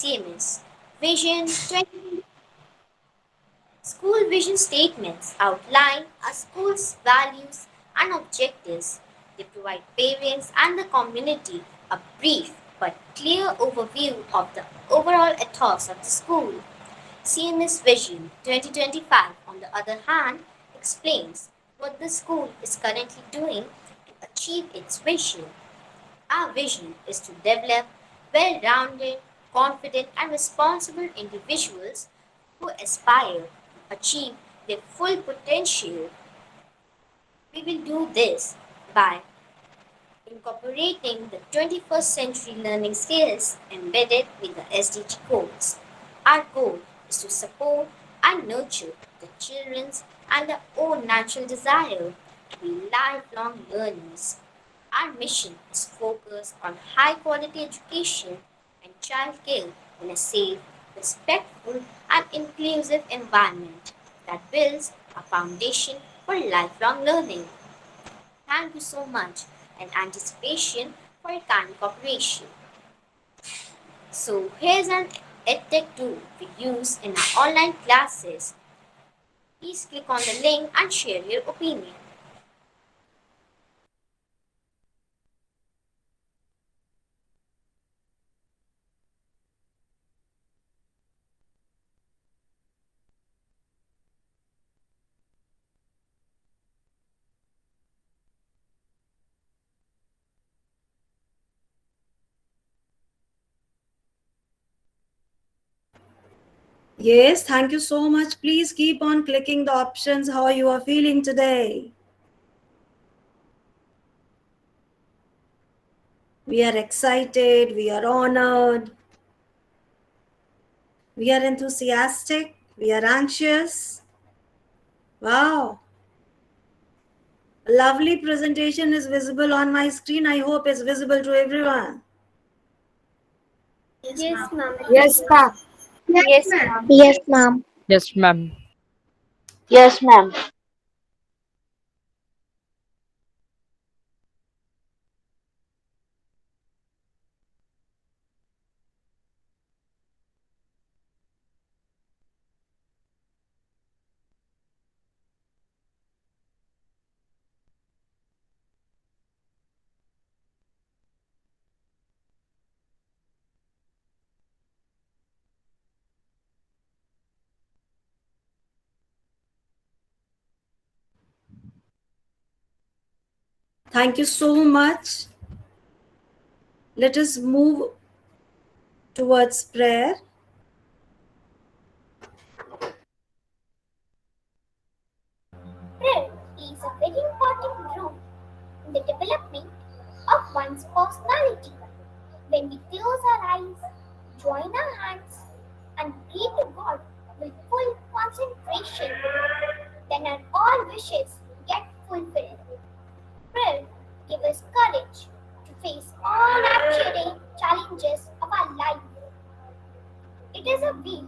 CMS Vision 20. School vision statements outline a school's values and objectives. They provide parents and the community a brief but clear overview of the overall ethos of the school. CMS Vision 2025, on the other hand, explains what the school is currently doing to achieve its vision. Our vision is to develop well rounded, confident, and responsible individuals who aspire to achieve their full potential. We will do this by incorporating the 21st century learning skills embedded with the SDG goals. Our goal is to support and nurture the children's and their own natural desire to be lifelong learners. Our mission is focused on high quality education and childcare in a safe, respectful, and inclusive environment that builds a foundation for lifelong learning. Thank you so much and anticipation for your kind cooperation. So here's an EdTech tool we use in our online classes. Please click on the link and share your opinion. Yes, thank you so much. Please keep on clicking the options how you are feeling today. We are excited, we are honored, we are enthusiastic, we are anxious. Wow, a lovely presentation is visible on my screen. I hope it's visible to everyone. Yes, ma'am. Yes, ma'am. Yes, ma'am. Yes, ma'am. Yes, ma'am. Yes, ma'am. Thank you so much. Let us move towards prayer. Prayer plays a very important role in the development of one's personality. When we close our eyes, join our hands, and pray to God with full concentration, then our all wishes get fulfilled. Prayer gives us courage to face all actual challenges of our life. It is a way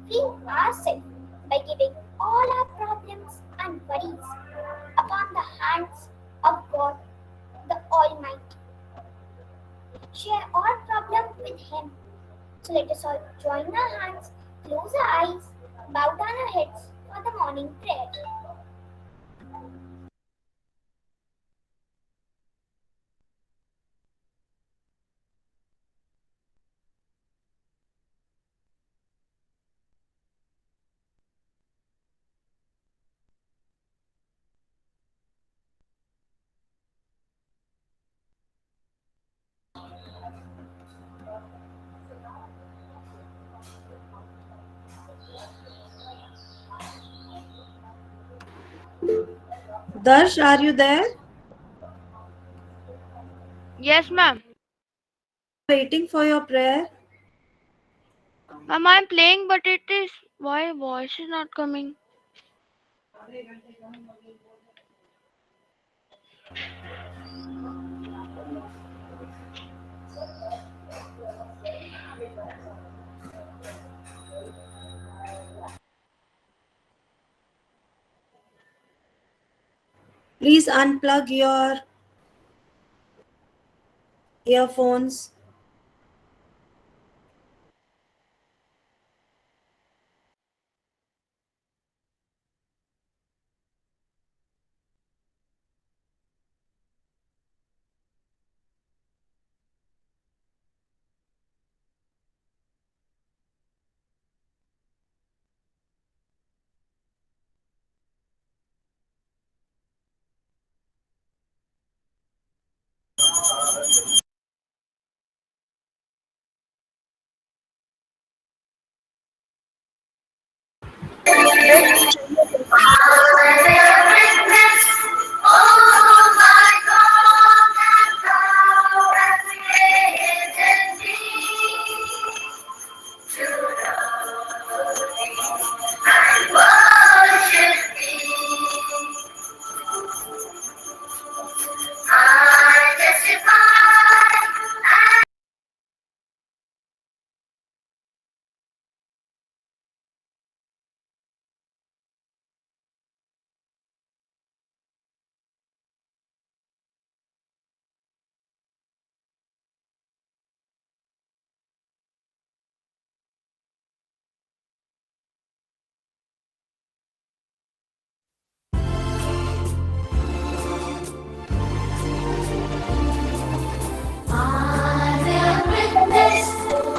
freeing ourselves by giving all our problems and worries upon the hands of God the Almighty. Share all problems with Him. So let us all join our hands, close our eyes, bow down our heads for the morning prayer. Darsh, are you there? Yes, ma'am. Waiting for your prayer. Ma'am, I'm playing, but it is why voice is not coming. Please unplug your earphones. I will witness,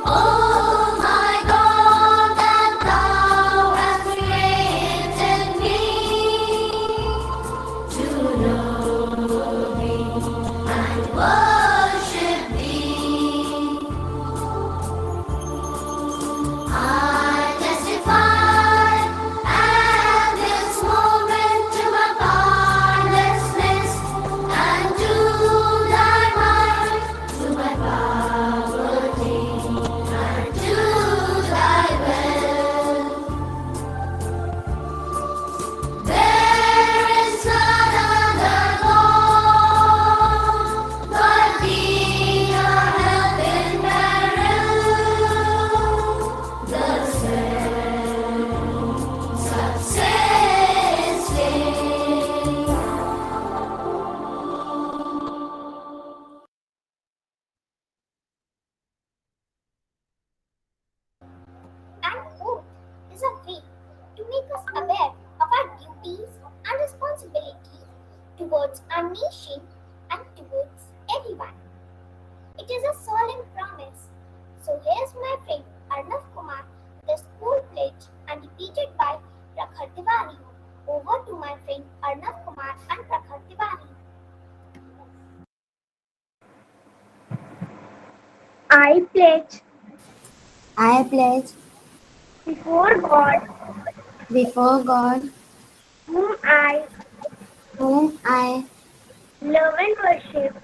oh my God, that Thou hast created me to know Thee and worship Thee. I testify at this moment to my boundlessness and to Thy might, to my poverty and to Thy will. There is none other God but Thee, our help in peril. The self-subsisting. And hope is a way to make us aware of our duties and responsibilities towards our nation and towards everyone. It is a solemn promise. So here's my friend Arnav Kumar, the school pledge and repeated by Prakhar Tiwari. Over to my friend Arnav Kumar and Prakhar Tiwari. I pledge I pledge before God, before God, whom I whom I love and worship,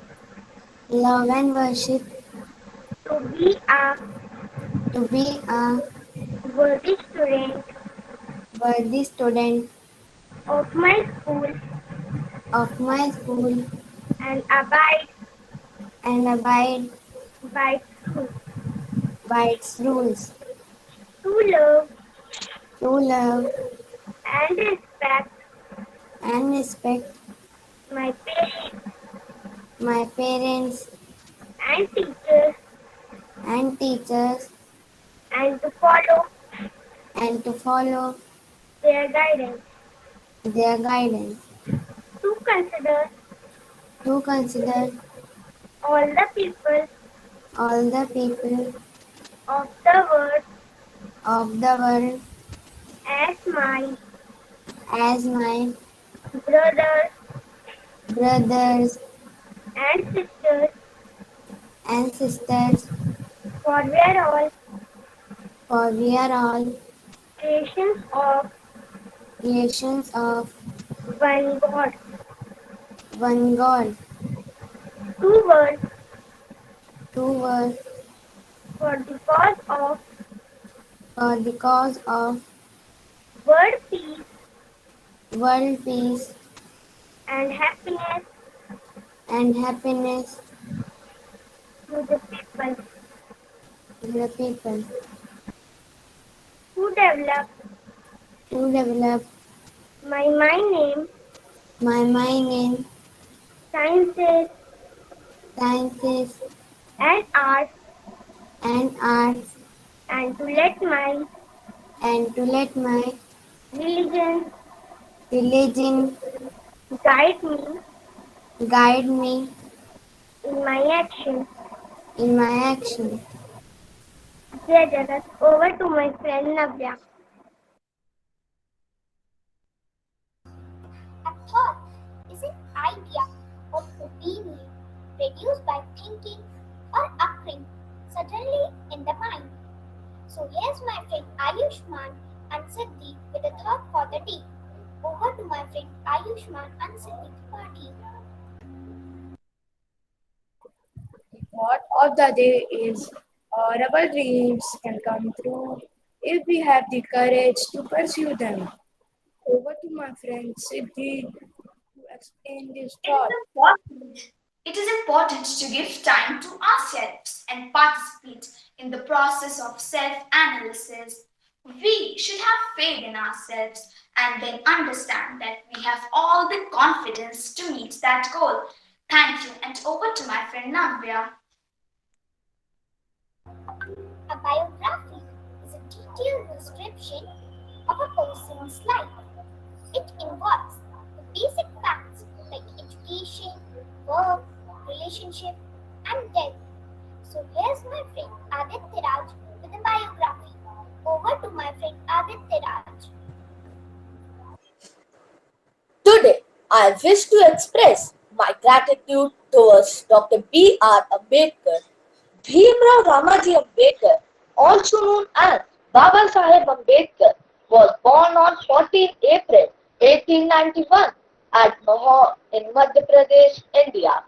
love and worship, to be a to be a worthy student worthy student of my school of my school and abide and abide by truth, by its rules, to love to love and respect and respect my parents my parents and teachers and teachers and to follow and to follow their guidance, their guidance, to consider to consider all the people all the people of the world of the world as my as my brothers brothers and sisters, and sisters, for we are all for we are all creations of creations of one God. one God, Two words two worlds, for the cause of for the cause of world peace world peace and happiness and happiness to the people to the people, who develop to develop my name, my mind in sciences sciences and arts, and arts, and to let my and to let my religion religion guide me guide me in my actions. in my action. Jai Jagat. Over to my friend Navya. A thought is an idea or opinion produced by thinking or occurring suddenly in the mind. So here's my friend Ayushman and Siddhi with a thought for the day. Over to my friend Ayushman and Siddhi Tripathi. Thought of the day is our dreams can come true if we have the courage to pursue them. Over to my friend Siddhi to explain this It is thought. important. It is important to give time to ourselves and participate in the process of self-analysis. We should have faith in ourselves and then understand that we have all the confidence to meet that goal. Thank you, and over to my friend Navya. A biography is a detailed description of a person's life. It involves the basic facts like education, work, relationship, and death. So here's my friend Aditya Raj with a biography. Over to my friend Aditya Raj. Today, I wish to express my gratitude towards Dr. B.R. Ambedkar. Bhimrao Ramaji Ambedkar, also known as Baba Saheb Ambedkar, was born on 14 April 1891 at Lahore in Madhya Pradesh, India.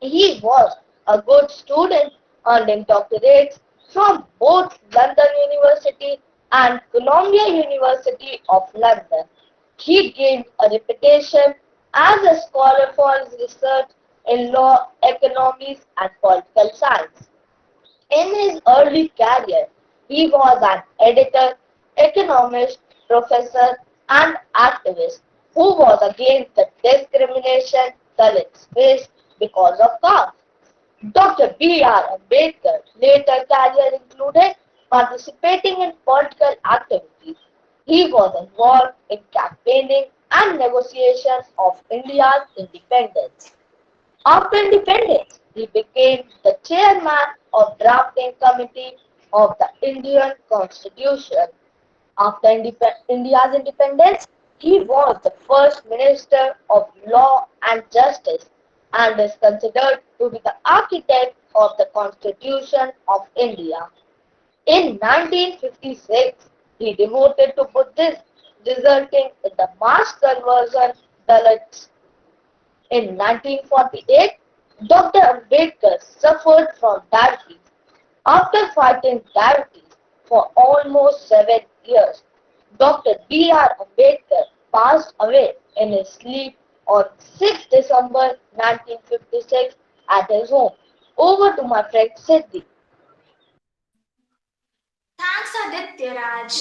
He was a good student, earning doctorates from both London University and Columbia University of London. He gained a reputation as a scholar for his research in law, economics, and political science. In his early career, he was an editor, economist, professor, and activist who was against the discrimination Dalits faced because of caste. Dr. B.R. Ambedkar's later career included participating in political activities. He was involved in campaigning and negotiations of India's independence. After independence, he became the chairman of drafting committee of the Indian Constitution. After India's independence, he was the first Minister of Law and Justice and is considered to be the architect of the Constitution of India. In 1956, he devoted to Buddhism, resulting in the mass conversion Dalits. In 1948, Dr. Ambedkar suffered from diabetes. After fighting diabetes for almost 7 years, Dr. B.R. Ambedkar passed away in his sleep on 6 December 1956 at his home. Over to my friend Siddhi. Thanks, Aditya Raj.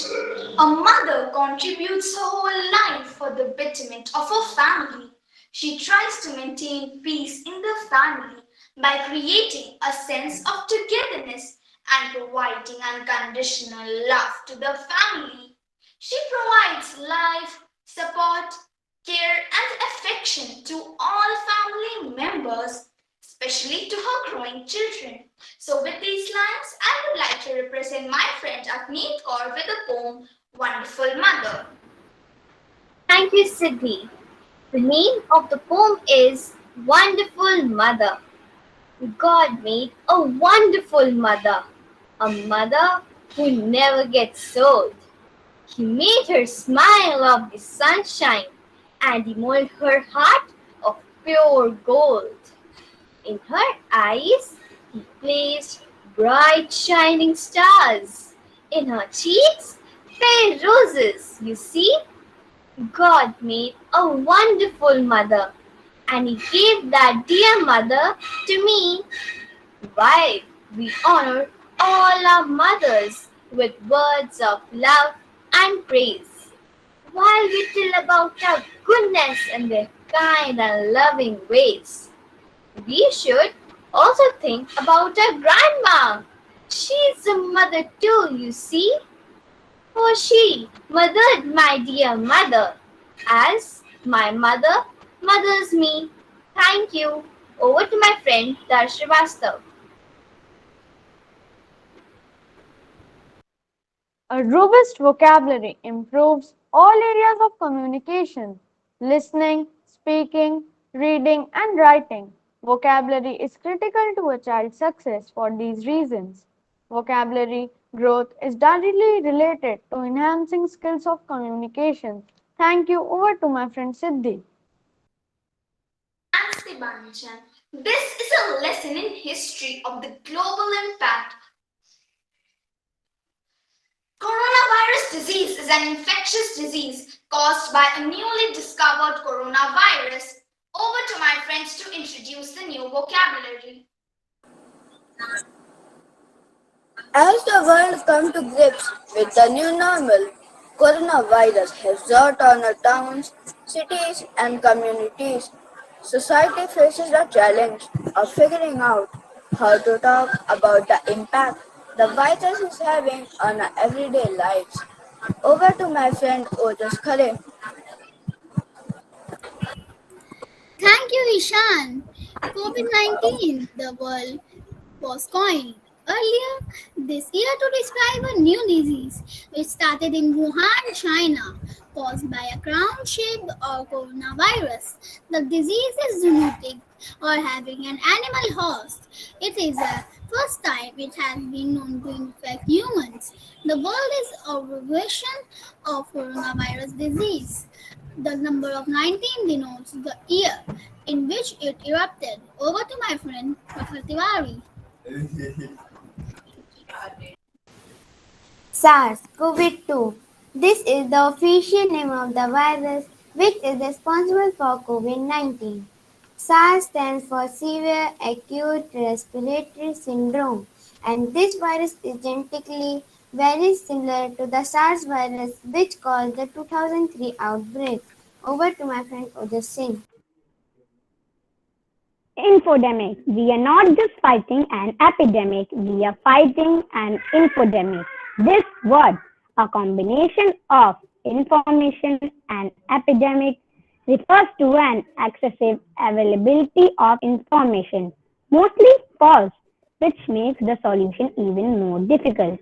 A mother contributes her whole life for the betterment of her family. She tries to maintain peace in the family by creating a sense of togetherness and providing unconditional love to the family. She provides life, support, care, and affection to all family members, especially to her growing children. So, with these lines, I would like to represent my friend Agneet Kaur with the poem Wonderful Mother. Thank you, Siddhi. The name of the poem is Wonderful Mother. God made a wonderful mother, a mother who never gets old. He made her smile of the sunshine, and he molded her heart of pure gold. In her eyes, he placed bright shining stars. In her cheeks, fair roses. You see, God made a wonderful mother, and he gave that dear mother to me. Why we honor all our mothers with words of love and praise, while we tell about their goodness and their kind and loving ways. We should also think about our grandma. She's a mother too, you see. For she mothered my dear mother, as my mother mothers me. Thank you. Over to my friend Darshivastav. A robust vocabulary improves all areas of communication: listening, speaking, reading, and writing. Vocabulary is critical to a child's success for these reasons. Vocabulary Growth is directly related to enhancing skills of communication. Thank you. Over to my friend Siddhi. Thanks, Debanchan. This is a lesson in history of the global impact. Coronavirus disease is an infectious disease caused by a newly discovered coronavirus. Over to my friends to introduce the new vocabulary. As the world comes to grips with the new normal, coronavirus has brought on our towns, cities, and communities. Society faces the challenge of figuring out how to talk about the impact the virus is having on our everyday lives. Over to my friend Ojas Khare. Thank you, Ishan. COVID 19, the world was coined earlier this year to describe a new disease which started in Wuhan, China, caused by a crown shaped or coronavirus. The disease is zoonotic or having an animal host. It is the first time it has been known to infect humans. The world is a version of coronavirus disease. The number of 19 denotes the year in which it erupted. Over to my friend Prakhar Tiwari. SARS-CoV-2. This is the official name of the virus which is responsible for COVID-19. SARS stands for Severe Acute Respiratory Syndrome, and this virus is genetically very similar to the SARS virus which caused the 2003 outbreak. Over to my friend Ojas Singh. Infodemic. We are not just fighting an epidemic, we are fighting an infodemic. This word, a combination of information and epidemic, refers to an excessive availability of information, mostly false, which makes the solution even more difficult.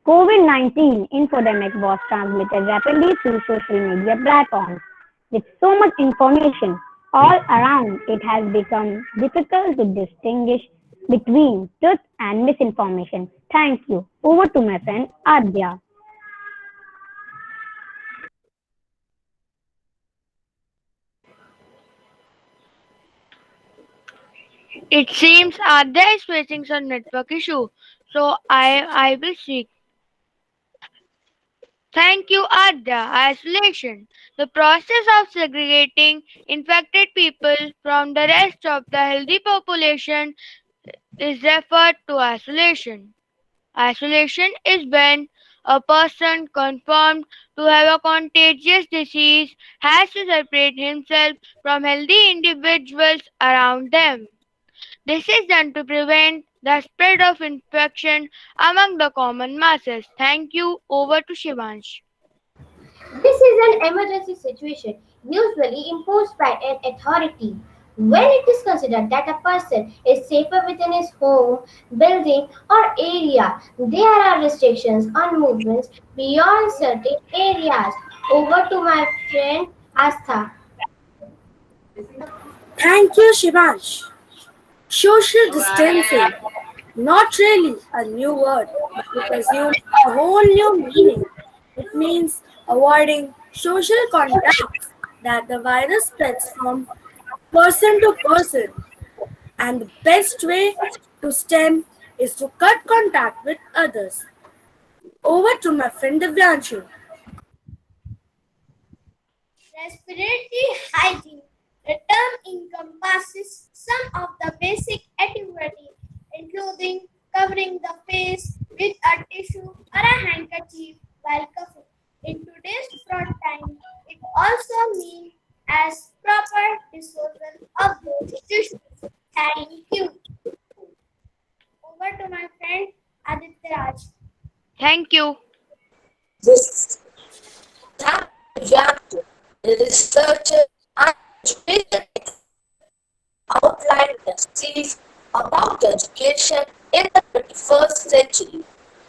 COVID-19 infodemic was transmitted rapidly through social media platforms. With so much information all around, it has become difficult to distinguish between truth and misinformation. Thank you. Over to my friend Adya. It seems Adya is facing some network issue, so I will speak. Thank you, Adya. Isolation. The process of segregating infected people from the rest of the healthy population is referred to isolation. Isolation is when a person confirmed to have a contagious disease has to separate himself from healthy individuals around them. This is done to prevent the spread of infection among the common masses. Thank you. Over to Shivansh. This is an emergency situation usually imposed by an authority. When it is considered that a person is safer within his home, building, or area, there are restrictions on movements beyond certain areas. Over to my friend Astha. Thank you, Shivansh. Social distancing. Not really a new word, but it assumes a whole new meaning. It means avoiding social contacts that the virus spreads from person to person. And the best way to stem is to cut contact with others. Over to my friend Divyanshu. Respiratory hygiene. The term encompasses some of the basic etiquette, including covering the face with a tissue or a handkerchief while coughing. In today's front time, it also means as proper disposal of those tissues. Thank you. Over to my friend Aditya Raj. Thank you. This time reactor, the researchers and education outlined the series about education in the 21st century.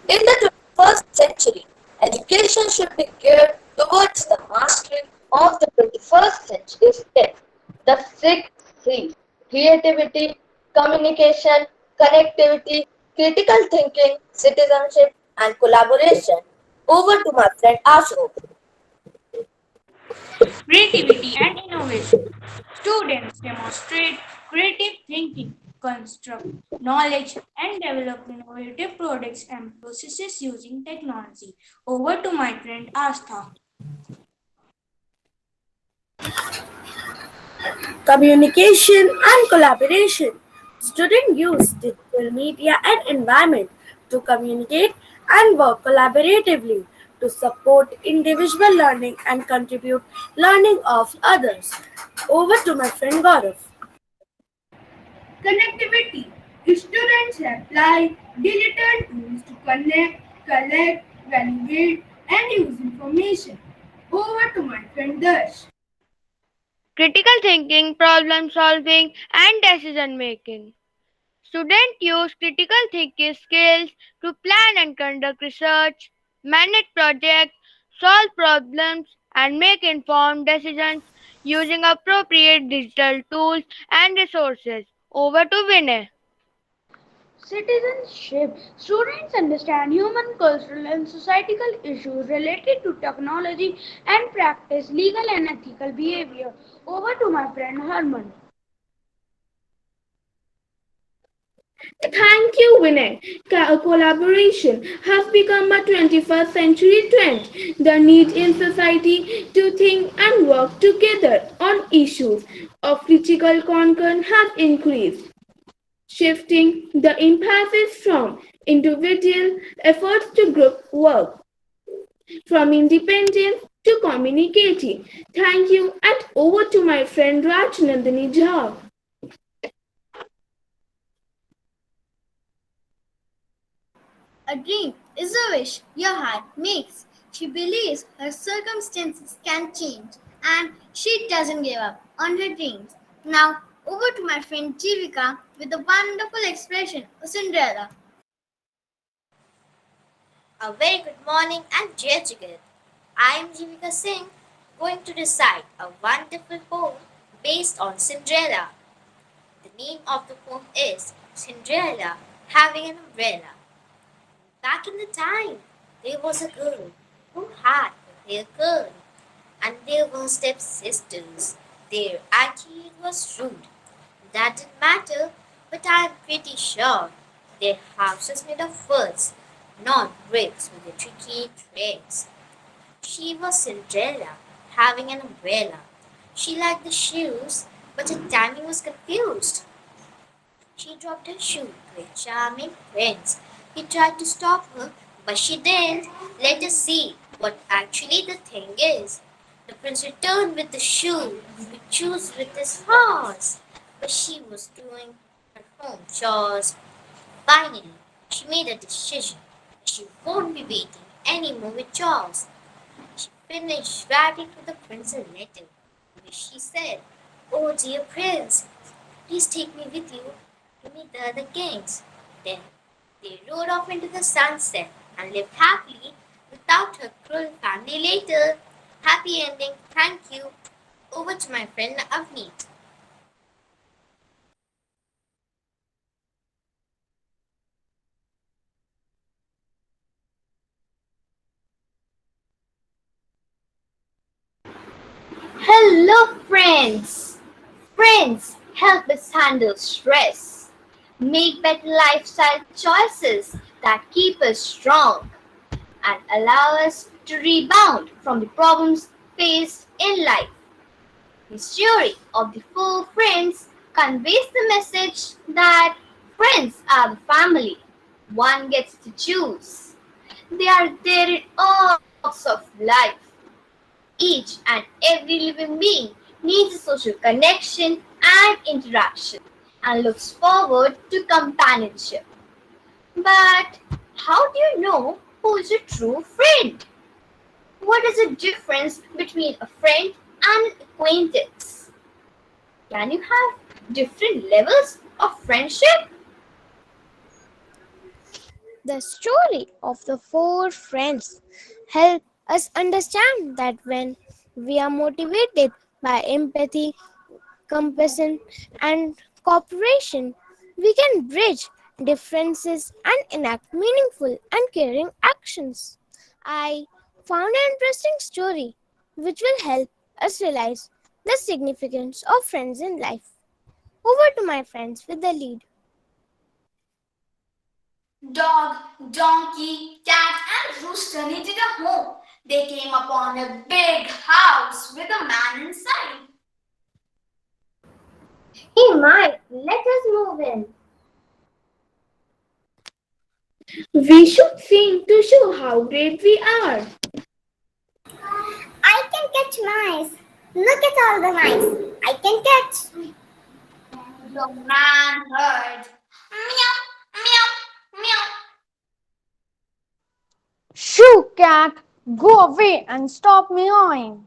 In the 21st century, education should be geared towards the mastery of the 21st century STEM, the six C's: creativity, communication, connectivity, critical thinking, citizenship, and collaboration. Over to my friend Ashok. Creativity and innovation. Students demonstrate creative thinking, construct knowledge, and develop innovative products and processes using technology. Over to my friend Astha. Communication and collaboration. Students use digital media and environment to communicate and work collaboratively to support individual learning and contribute learning of others. Over to my friend Gaurav. Connectivity. Students apply digital tools to connect, collect, validate, and use information. Over to my friend Darsh. Critical thinking, problem solving, and decision making. Students use critical thinking skills to plan and conduct research, manage projects, solve problems, and make informed decisions using appropriate digital tools and resources. Over to Vinay. Citizenship. Students understand human, cultural, and societal issues related to technology and practice legal and ethical behavior. Over to my friend Harman. Thank you, Vinay. Collaboration has become a 21st century trend. The need in society to think and work together on issues of critical concern has increased, shifting the emphasis from individual efforts to group work, from independence to communicating. Thank you, and over to my friend Rajnandani Jha. A dream is a wish your heart makes. She believes her circumstances can change and she doesn't give up on her dreams. Now, over to my friend Jivika with a wonderful expression of Cinderella. A very good morning and Jai Jagat. I am Jivika Singh going to recite a wonderful poem based on Cinderella. The name of the poem is Cinderella Having an Umbrella. Back in the time, there was a girl who had a hair curl, and there were stepsisters. Their attitude was rude. That didn't matter, but I'm pretty sure their house was made of words, not bricks with the tricky threads. She was Cinderella, having an umbrella. She liked the shoes, but her timing was confused. She dropped her shoe to a charming prince. He tried to stop her, but she didn't. Let us see what actually the thing is. The prince returned with the shoe, to choose with his horse. But she was doing her home chores. Finally, she made a decision. She won't be waiting anymore with chores. She finished writing to the prince a letter, in which she said, "Oh dear prince, please take me with you to meet the other kings." Then they rode off into the sunset and lived happily without her cruel family later. Happy ending, thank you. Over to my friend Avneet. Hello, friends! Friends help us handle stress, make better lifestyle choices that keep us strong, and allow us to rebound from the problems faced in life. The story of the four friends conveys the message that friends are the family one gets to choose. They are there in all walks of life. Each and every living being needs a social connection and interaction and looks forward to companionship. But how do you know who is a true friend? What is the difference between a friend and an acquaintance? Can you have different levels of friendship? The story of the four friends help us understand that when we are motivated by empathy, compassion, and cooperation, we can bridge differences and enact meaningful and caring actions. I found an interesting story which will help us realize the significance of friends in life. Over to my friends with the lead. Dog, donkey, cat, and rooster needed a home. They came upon a big house with a man inside. Hey Mike, let us move in. We should sing to show how great we are. I can catch mice. Look at all the mice I can catch. The man heard meow, meow, meow. Shoo, cat, go away and stop meowing.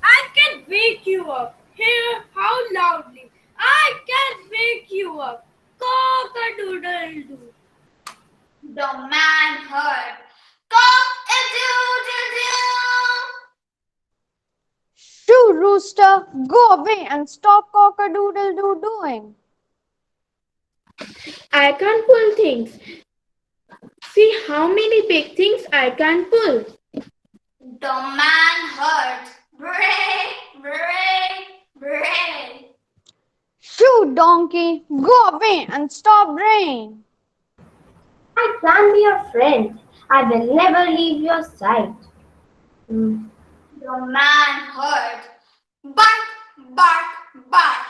I can wake you up. Hear how loudly. I can wake you up. Cock-a-doodle-doo. The man heard cock-a-doodle-doo. Shoo, rooster, go away and stop cock-a-doodle-doo doing. I can pull things. See how many big things I can pull. The man heard bray, bray, bray. Shoo, donkey, go away and stop braying. I can be your friend. I will never leave your side. The man heard bark, bark, bark.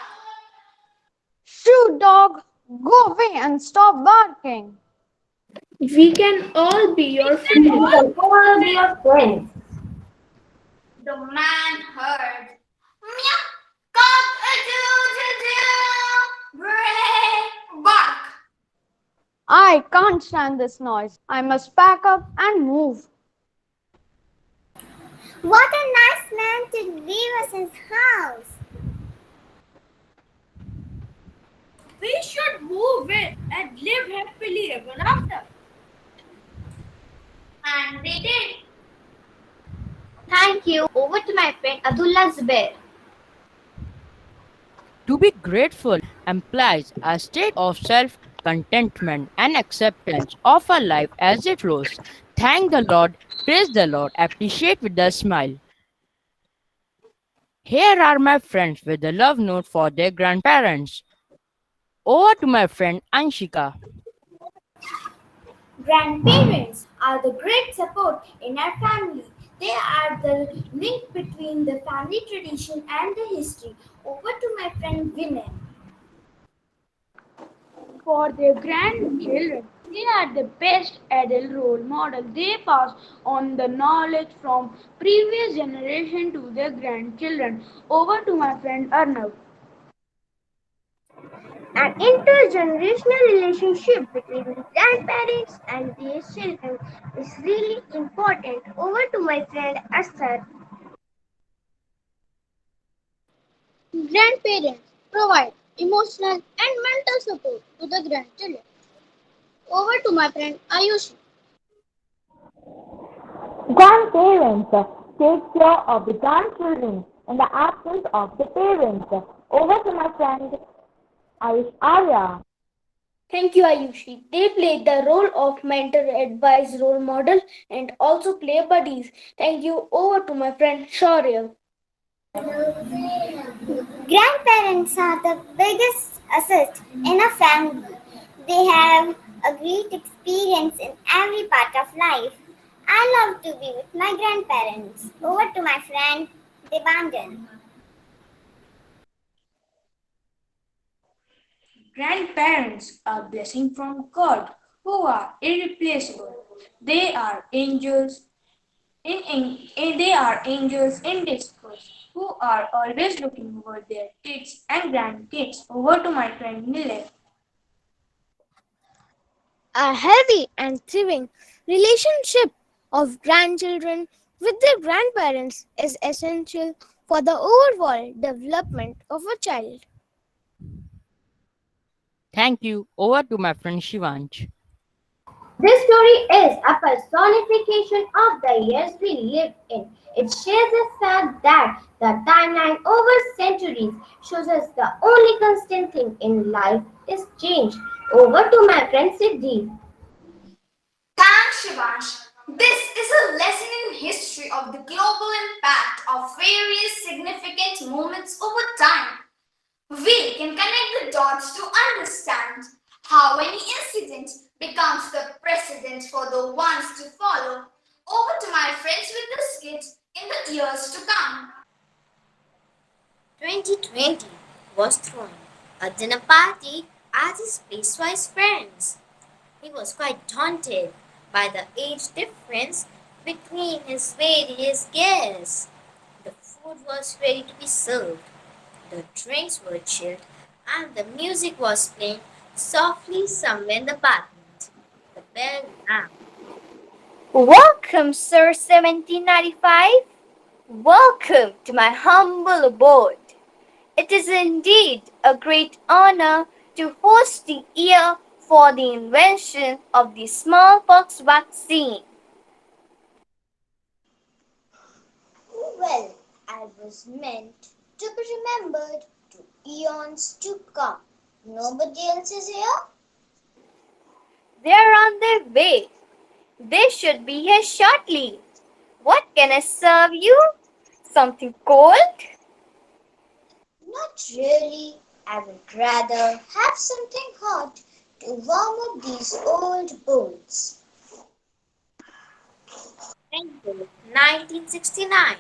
Shoo, dog, go away and stop barking. We can all be your We friends. can all be your friends. The man heard meow, cock-a-doodle-doo, bray, bark. I can't stand this noise. I must pack up and move. What a nice man to leave us his house. We should move in and live happily ever after. And they did. Thank you. Over to my friend Abdullah Zubair. To be grateful implies a state of self contentment and acceptance of a life as it flows. Thank the Lord, praise the Lord, appreciate with a smile. Here are my friends with a love note for their grandparents. Over to my friend Anshika. Grandparents are the great support in our family. They are the link between the family tradition and the history. Over to my friend Vinay. For their grandchildren, they are the best adult role model. They pass on the knowledge from previous generation to their grandchildren. Over to my friend Arnav. An intergenerational relationship between the grandparents and their children is really important. Over to my friend Asad. Grandparents provide emotional and mental support to the grandchildren. Over to my friend Ayushi. Grandparents take care of the grandchildren in the absence of the parents. Over to my friend Ayush Arya. Thank you, Ayushi. They play the role of mentor, advice, role model, and also play buddies. Thank you. Over to my friend Shaurya. Grandparents are the biggest asset in a family. They have a great experience in every part of life. I love to be with my grandparents. Over to my friend Debandan. Grandparents are blessings from God who are irreplaceable. They are angels they are angels in disguise who are always looking over their kids and grandkids. Over to my friend Nile. A healthy and thriving relationship of grandchildren with their grandparents is essential for the overall development of a child. Thank you. Over to my friend Shivansh. This story is a personification of the years we live in. It shares the fact that the timeline over centuries shows us the only constant thing in life is change. Over to my friend Siddhi. Thanks, Shivansh. This is a lesson in history of the global impact of various significant moments over time. We can connect the dots to understand how any incident becomes the precedent for the ones to follow. Over to my friends with the skit in the years to come. 2020 was throwing a dinner party at his place for his friends. He was quite daunted by the age difference between his various guests. The food was ready to be served, the drinks were chilled, and the music was playing softly somewhere in the apartment. The bell rang. Welcome, Sir 1795. Welcome to my humble abode. It is indeed a great honor to host the year for the invention of the smallpox vaccine. Well, I was meant to be remembered to eons to come. Nobody else is here? They are on their way. They should be here shortly. What can I serve you? Something cold? Not really. I would rather have something hot to warm up these old bones. Kanpur, 1969,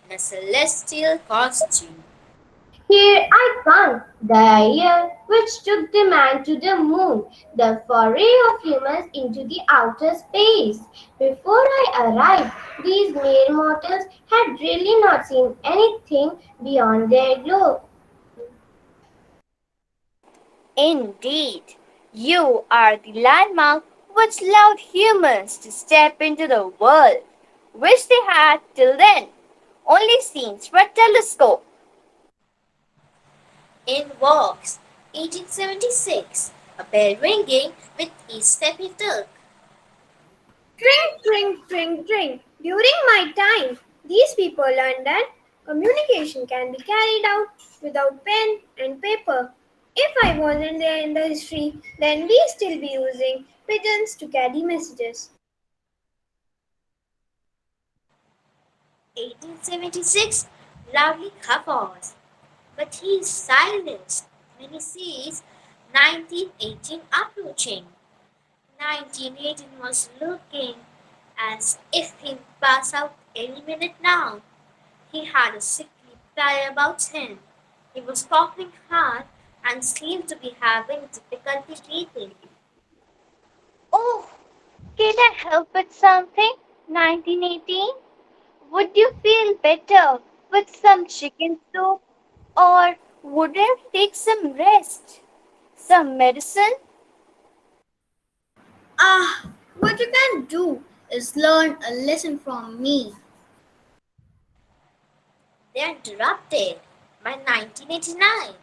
in a celestial costume. Here I come, the year which took the man to the moon, the foray of humans into the outer space. Before I arrived, these mere mortals had really not seen anything beyond their globe. Indeed, you are the landmark which allowed humans to step into the world, which they had till then only seen through a telescope. In walks, 1876, a bell ringing with each step he took. Drink, drink, drink, drink. During my time, these people learned that communication can be carried out without pen and paper. If I wasn't there in the history, then we still be using pigeons to carry messages. 1876, loudly guffaws, but he is silenced when he sees 1918 approaching. 1918 was looking as if he'd pass out any minute now. He had a sickly pallor about him. He was coughing hard and seemed to be having difficulty breathing. Oh, can I help with something? 1918? Would you feel better with some chicken soup? Or would you take some rest? Some medicine? Ah, what you can do is learn a lesson from me. They interrupted by 1989,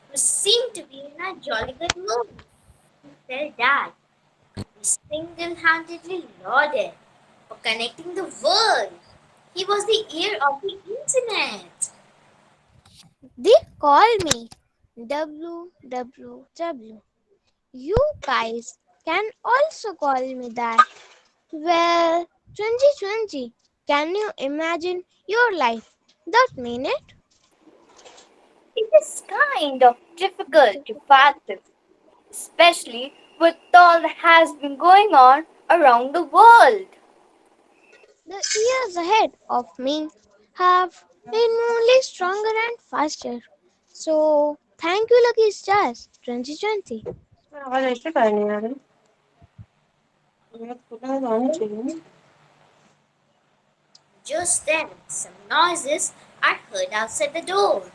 who seemed to be in a jolly good mood. He felt that he single-handedly lauded for connecting the world. He was the ear of the internet. They call me WWW. You guys can also call me that. Well, 2020, can you imagine your life that minute? It is kind of difficult to fathom, especially with all that has been going on around the world. The years ahead of me have been only stronger and faster. So, thank you, Lucky Stars 2020. Just then, some noises are heard outside the door.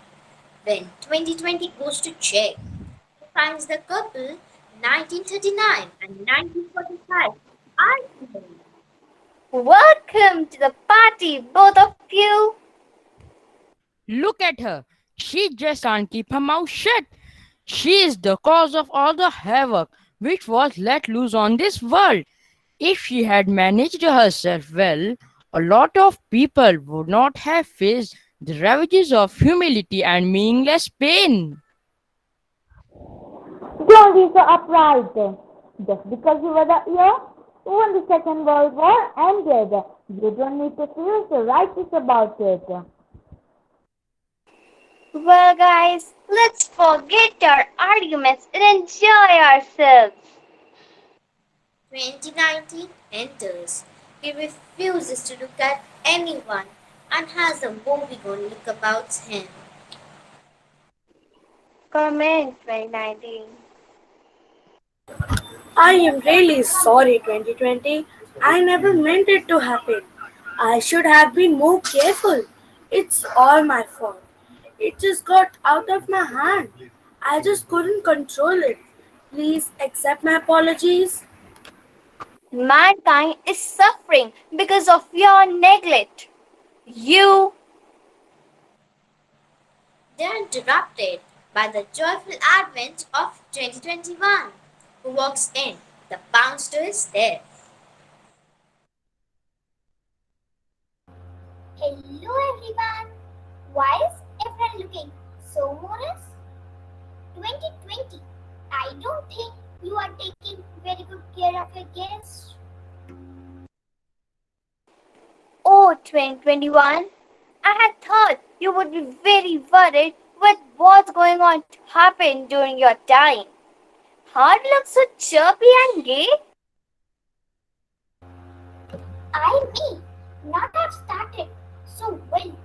When 2020 goes to check, he finds the couple 1939 and 1945 arguing. Welcome to the party, both of you. Look at her. She just can't keep her mouth shut. She is the cause of all the havoc which was let loose on this world. If she had managed herself well, a lot of people would not have faced the ravages of humility and meaningless pain. Don't be so upright. Just because you were the year when the Second World War ended, you don't need to feel so righteous about it. Well, guys, let's forget our arguments and enjoy ourselves. 2019 enters. He refuses to look at anyone and has a woebegone look about him. Comment 2019. I am really sorry, 2020. I never meant it to happen. I should have been more careful. It's all my fault. It just got out of my hand. I just couldn't control it. Please accept my apologies. Mankind is suffering because of your neglect. You They are interrupted by the joyful advent of 2021. Who walks in? The bounce to his death. Hello everyone. Why is everyone looking so morose? 2020. I don't think you are taking very good care of your guests. Oh, 2021. I had thought you would be very worried with what's going on to happen during your time. How do you look so chirpy and gay? I may not have started so well,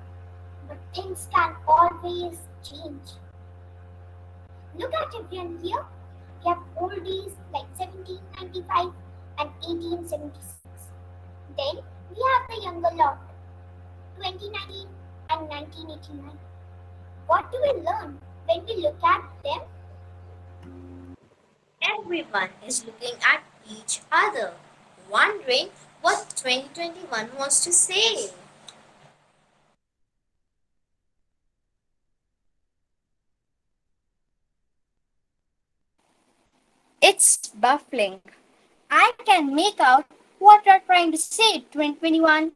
but things can always change. Look at everyone here. We have oldies like 1795 and 1876. Then we have the younger lot, 2019 and 1989. What do we learn when we look at them? Everyone is looking at each other, wondering what 2021 wants to say. It's baffling. I can make out what you're trying to say, 2021.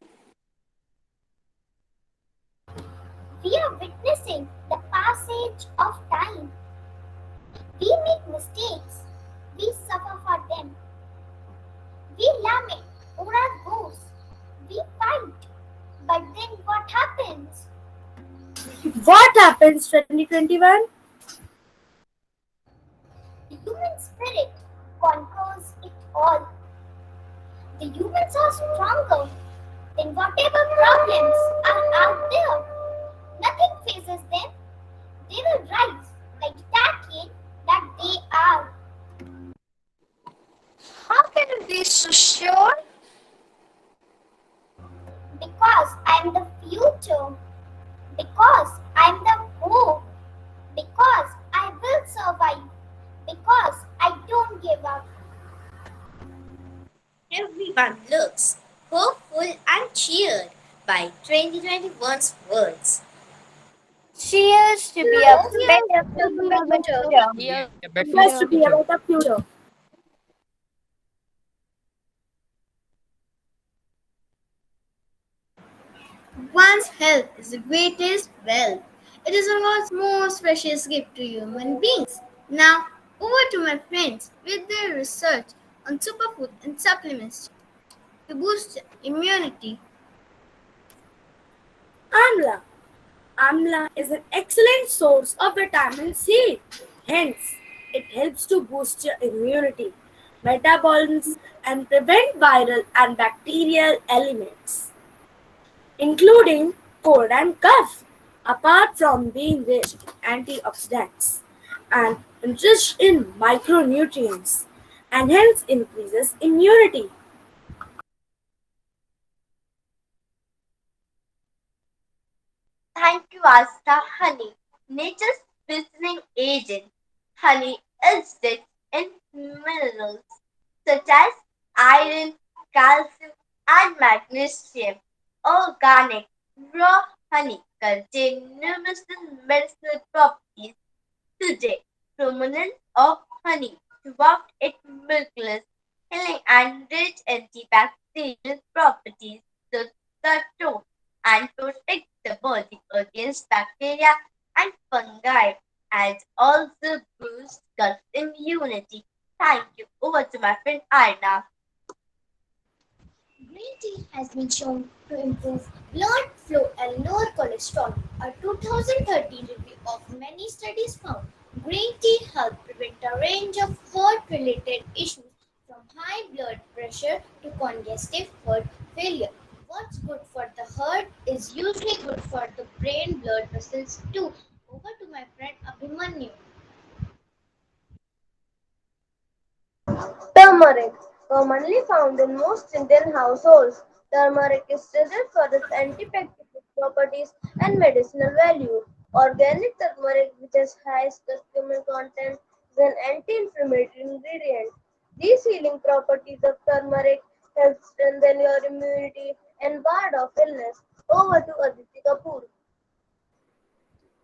We are witnessing the passage of time. We make mistakes. We suffer for them. We lament over our woes. We fight. But then what happens? What happens 2021? The human spirit conquers it all. The humans are stronger than whatever problems are out there. Nothing faces them. They will rise like the Tatian that they are. How can you be so sure? Because I am the future. Because I am the hope. Because I will survive. Because I don't give up. Everyone looks hopeful and cheered by 2021's words. Cheers to be a better future. Here's a better Yes, to be future. about the future. One's health is the greatest wealth. It is God's most precious gift to human beings. Now, over to my friends with their research on superfood and supplements to boost immunity. Amla. Amla is an excellent source of vitamin C. Hence, it helps to boost your immunity, metabolism, and prevent viral and bacterial elements, including cold and cough. Apart from being rich in antioxidants and enriched in micronutrients, and hence increases immunity. Thank you, Asta Honey, nature's listening agent. Honey is rich in minerals such as iron, calcium, and magnesium. Organic raw honey contains numerous medicinal properties. Today, proponents of honey throughout its milkless. healing and rich antibacterial properties to the throat and protect the body against bacteria and fungi and also boosts gut immunity. Thank you. Over to my friend Arna. Green tea has been shown to improve blood flow and lower cholesterol. A 2013 review of many studies found green tea helped prevent a range of heart-related issues from high blood pressure to congestive heart failure. What's good for the heart is usually good for the brain blood vessels too. Over to my friend Abhimanyu. Turmeric, commonly found in most Indian households. Turmeric is studied for its antibacterial properties and medicinal value. Organic turmeric, which has high curcumin content, is an anti-inflammatory ingredient. These healing properties of turmeric help strengthen your immunity and ward off illness. Over to Aditi Kapoor.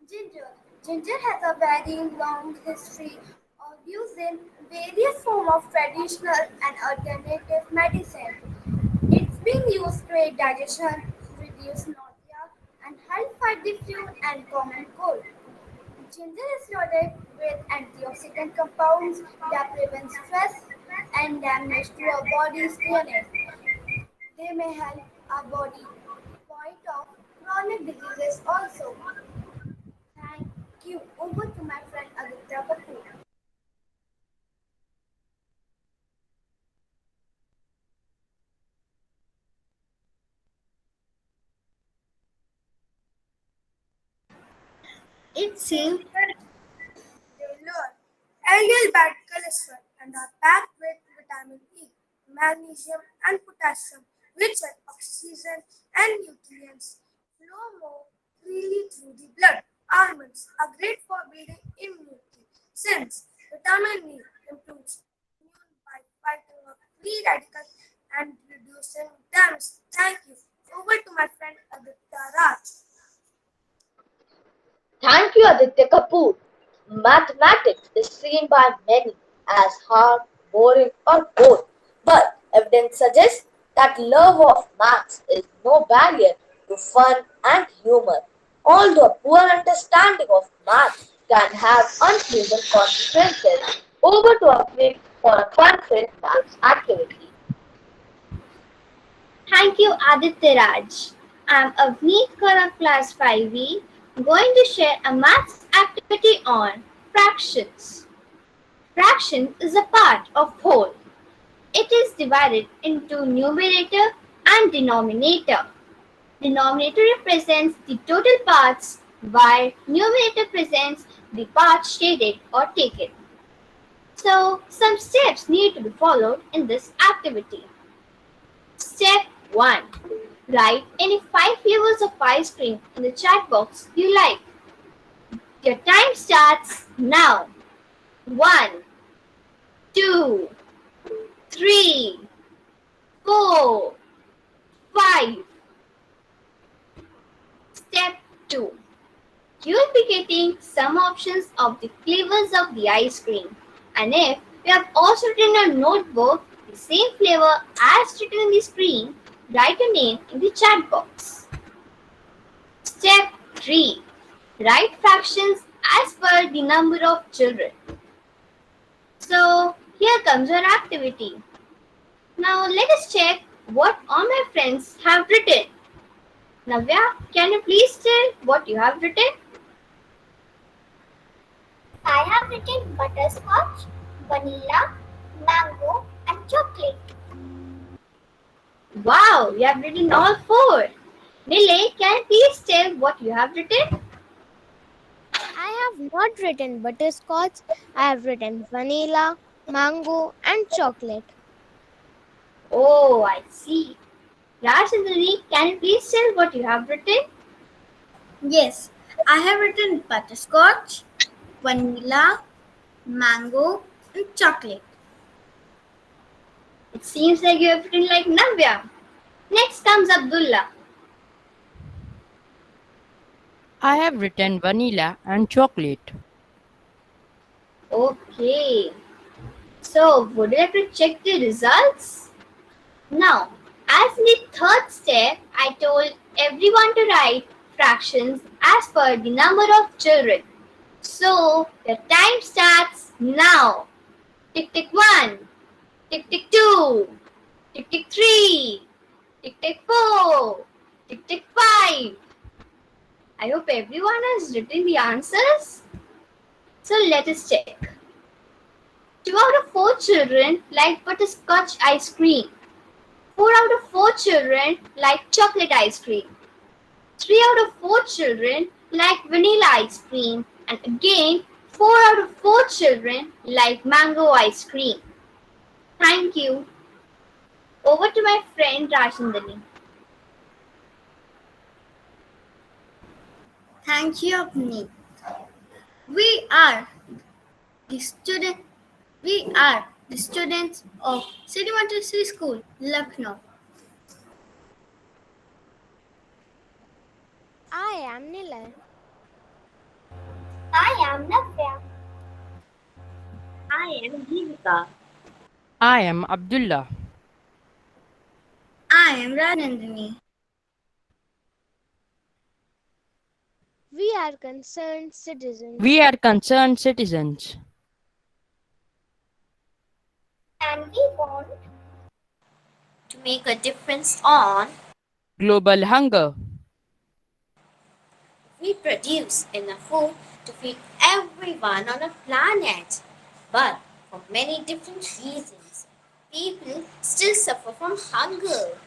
Ginger. Ginger has a very long history of use in various forms of traditional and alternative medicine. It's been used to aid digestion, reduce nausea, and help fight the flu and common cold. Ginger is loaded with antioxidant compounds that prevent stress and damage to our body's DNA. They may help our body fight off chronic diseases also. Thank you. Over to my friend Aditya Kapoor. It seems They lower LDL bad cholesterol and are packed with vitamin E, magnesium, and potassium, which help oxygen and nutrients flow more freely through the blood. Almonds are great for building immunity since vitamin E improves immune by fighting off free radicals and reducing damage. Thank you. Over to my friend Aditya Raj. Thank you, Aditya Kapoor. Mathematics is seen by many as hard, boring, or both, but evidence suggests that love of maths is no barrier to fun and humor. Although poor understanding of maths can have unpleasant consequences, over to Afrik for a fun-filled maths activity. Thank you, Aditya Raj. I'm Avneet Kaur of Class 5E, going to share a maths activity on fractions. Fraction is a part of whole. It is divided into numerator and denominator. Denominator represents the total parts, while numerator represents the parts shaded or taken. So, some steps need to be followed in this activity. Step 1. Write any 5 flavors of ice cream in the chat box you like. Your time starts now. 1, 2, 3, 4, 5. Step 2. You will be getting some options of the flavors of the ice cream. And if you have also written a notebook the same flavor as written in the screen, write your name in the chat box. Step 3. Write fractions as per the number of children. So here comes our activity. Now let us check what all my friends have written. Navya, can you please tell what you have written? I have written butterscotch, vanilla, mango, and chocolate. Wow, you have written all four. Nile, can you please tell what you have written? I have not written butterscotch. I have written vanilla, mango, and chocolate. Oh, I see. Raj and Nidhi, can you please tell what you have written? Yes, I have written butterscotch, vanilla, mango, and chocolate. It seems like you have written like Navya. Next comes Abdullah. I have written vanilla and chocolate. Okay. So, would you like to check the results? Now, as the third step, I told everyone to write fractions as per the number of children. So, the time starts now. Tick tick 1, tick tick 2, tick tick 3, tick tick 4, tick tick 5. I hope everyone has written the answers. So, let us check. 2 out of 4 children like butterscotch ice cream. 4 out of 4 children like chocolate ice cream. 3 out of 4 children like vanilla ice cream. And again, 4 out of 4 children like mango ice cream. Thank you. Over to my friend Rajendra. Thank you, Apni. We are the student. We are the students of City Montessori School, Lucknow. I am Nilay. I am Navya. I am Jivika. I am Abdullah. I am Rajendra. We are concerned We citizens. are concerned citizens. And we want To make a difference on, Global hunger. we produce enough food to feed everyone on a planet. But for many different reasons, people still suffer from hunger.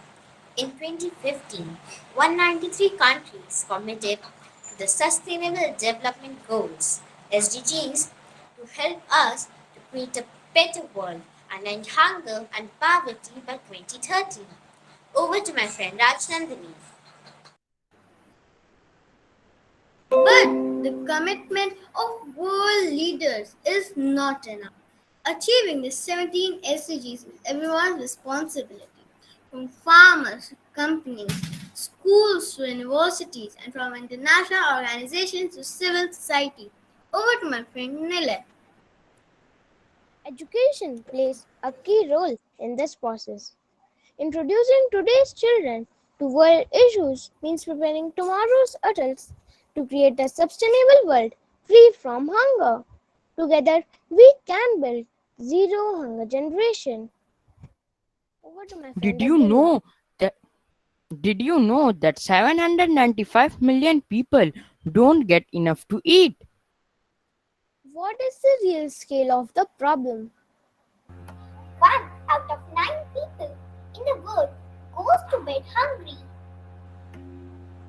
In 2015, 193 countries committed to the Sustainable Development Goals (SDGs) to help us to create a better world and end hunger and poverty by 2030. Over to my friend Rajnandini. But the commitment of world leaders is not enough. Achieving the 17 SDGs is everyone's responsibility, from farmers to companies, schools to universities, and from international organizations to civil society. Over to my friend Nile. Education plays a key role in this process. Introducing today's children to world issues means preparing tomorrow's adults to create a sustainable world free from hunger. Together, we can build zero hunger generation. Over to my Did friend you Abdullah. know that did you know that 795 million people don't get enough to eat? What is the real scale of the problem? 1 out of 9 people in the world goes to bed hungry.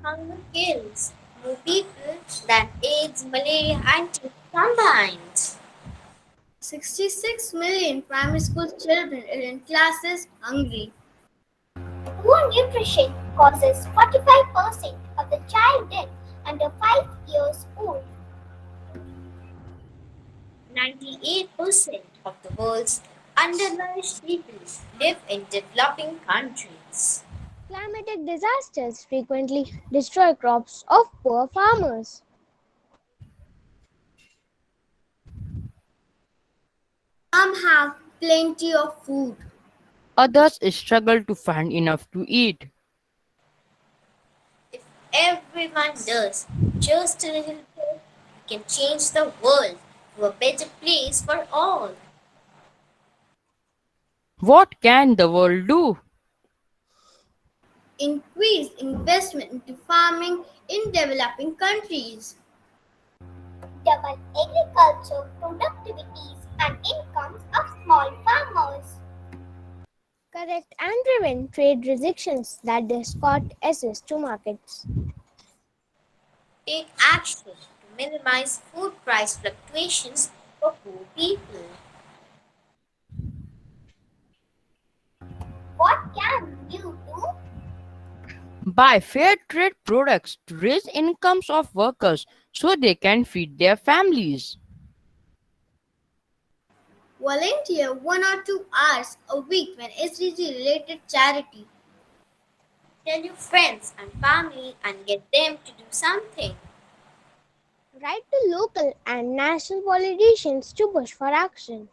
Hunger kills more people than AIDS, malaria, and TB combined. 66 million primary school children are in classes hungry. Poor nutrition causes 45% of the child death under 5 years old. 98% of the world's undernourished people live in developing countries. Climatic disasters frequently destroy crops of poor farmers. Some have plenty of food. Others struggle to find enough to eat. If everyone does just a little bit, we can change the world to a better place for all. What can the world do? Increase investment into farming in developing countries. Double agriculture productivities and incomes of small farmers. Correct and prevent trade restrictions that distort access to markets. Take action to minimize food price fluctuations for poor people. What can you do? Buy fair trade products to raise incomes of workers so they can feed their families. Volunteer 1 or 2 hours a week when SDG related charity. Tell your friends and family and get them to do something. Write to local and national politicians to push for action.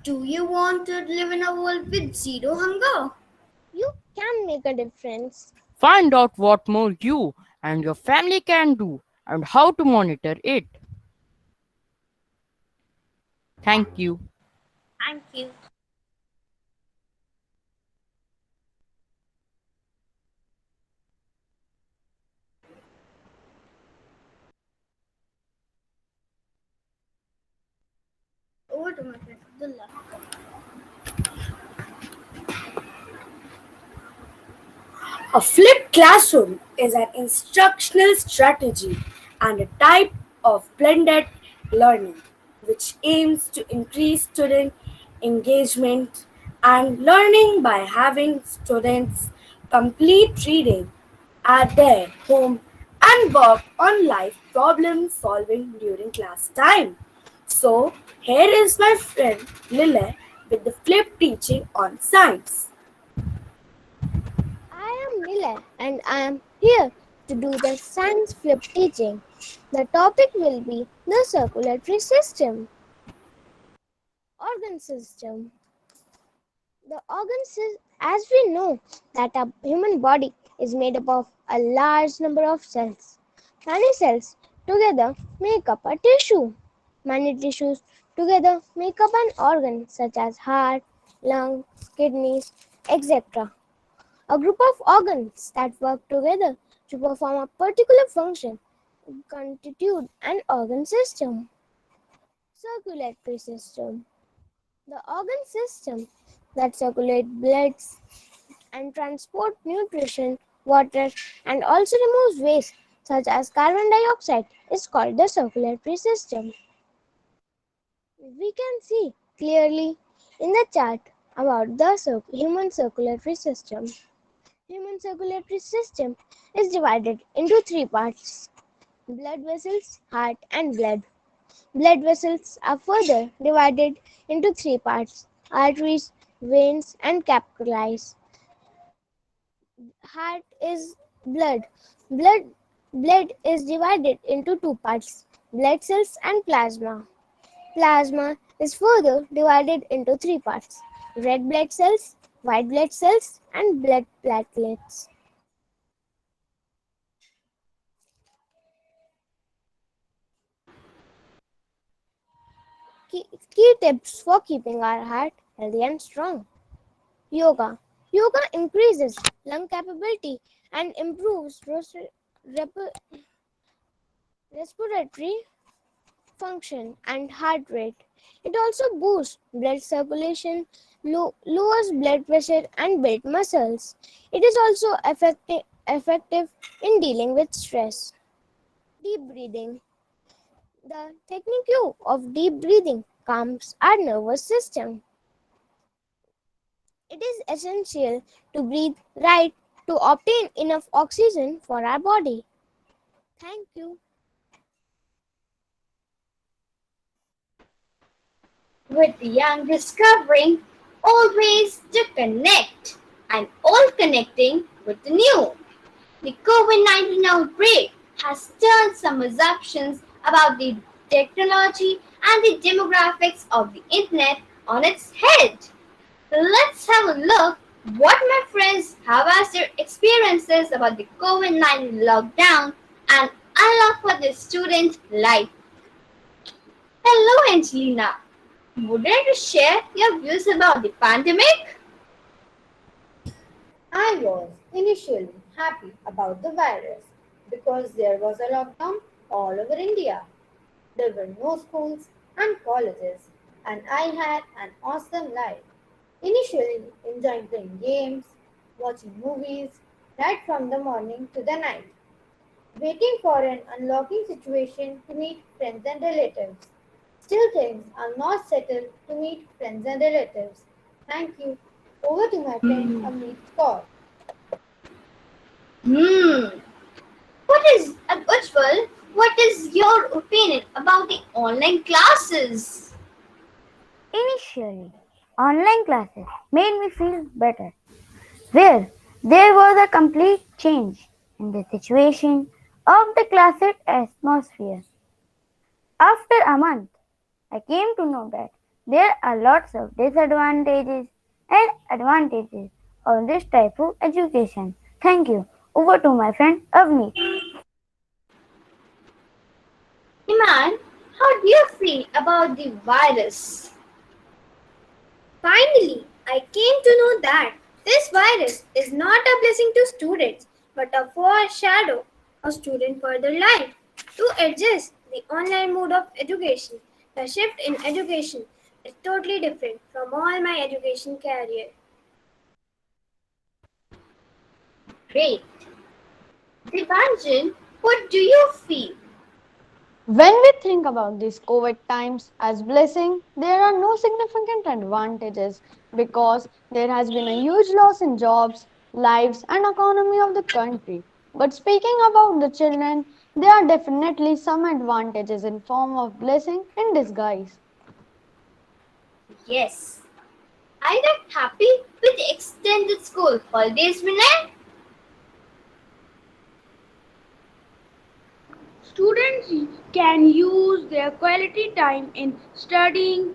Do you want to live in a world with zero hunger? You can make a difference. Find out what more you and your family can do and how to monitor it. Thank you. Thank you. Over to my friend Abdullah. A flipped classroom is an instructional strategy and a type of blended learning which aims to increase student engagement and learning by having students complete reading at their home and work on life problem solving during class time. So, here is my friend Lille with the flip teaching on science. I am Nila and I am here to do the science flip teaching. The topic will be the circulatory system, organ system. The organs, as we know, that a human body is made up of a large number of cells. Many cells together make up a tissue. Many tissues together make up an organ such as heart, lung, kidneys, etc. A group of organs that work together to perform a particular function constitute an organ system. Circulatory system. The organ system that circulate blood and transport nutrition, water, and also removes waste such as carbon dioxide is called the circulatory system. We can see clearly in the chart about the human circulatory system. Human circulatory system is divided into three parts: blood vessels, heart, and blood. Blood vessels are further divided into three parts: arteries, veins, and capillaries. Heart is blood. Blood blood is divided into two parts: blood cells and plasma. Plasma is further divided into three parts: red blood cells, white blood cells, and blood platelets. Key tips for keeping our heart healthy and strong. Yoga. Yoga increases lung capability and improves respiratory function and heart rate. It also boosts blood circulation, lowers blood pressure, and builds muscles. It is also effective in dealing with stress. Deep breathing. The technique of deep breathing calms our nervous system. It is essential to breathe right to obtain enough oxygen for our body. Thank you. With the young discovering always to connect and all connecting with the new. The COVID 19 outbreak has turned some assumptions about the technology and the demographics of the internet on its head. Let's have a look what my friends have as their experiences about the COVID 19 lockdown and unlock for the student life. Hello, Angelina. Would you like to share your views about the pandemic? I was initially happy about the virus because there was a lockdown all over India. There were no schools and colleges, and I had an awesome life. Initially, enjoying playing games, watching movies, right from the morning to the night, waiting for an unlocking situation to meet friends and relatives. Still, things are not settled to meet friends and relatives. Thank you. Over to my friend Amit Kaur. Hmm. Ujjwal, what is your opinion about the online classes? Initially, online classes made me feel better, where there was a complete change in the situation of the classroom atmosphere. After a month, I came to know that There are lots of disadvantages and advantages of this type of education. Thank you. Over to my friend Avni. Iman, how do you feel about the virus? Finally, I came to know that this virus is not a blessing to students but a foreshadow of student further life. To adjust the online mode of education, the shift in education is totally different from all my education career. Great. Divanjan, what do you feel? When we think about these COVID times as blessing, there are no significant advantages because there has been a huge loss in jobs, lives and economy of the country. But speaking about the children, there are definitely some advantages in form of blessing in disguise. Yes. Are you not happy with the extended school holidays, Vinay? Students can use their quality time in studying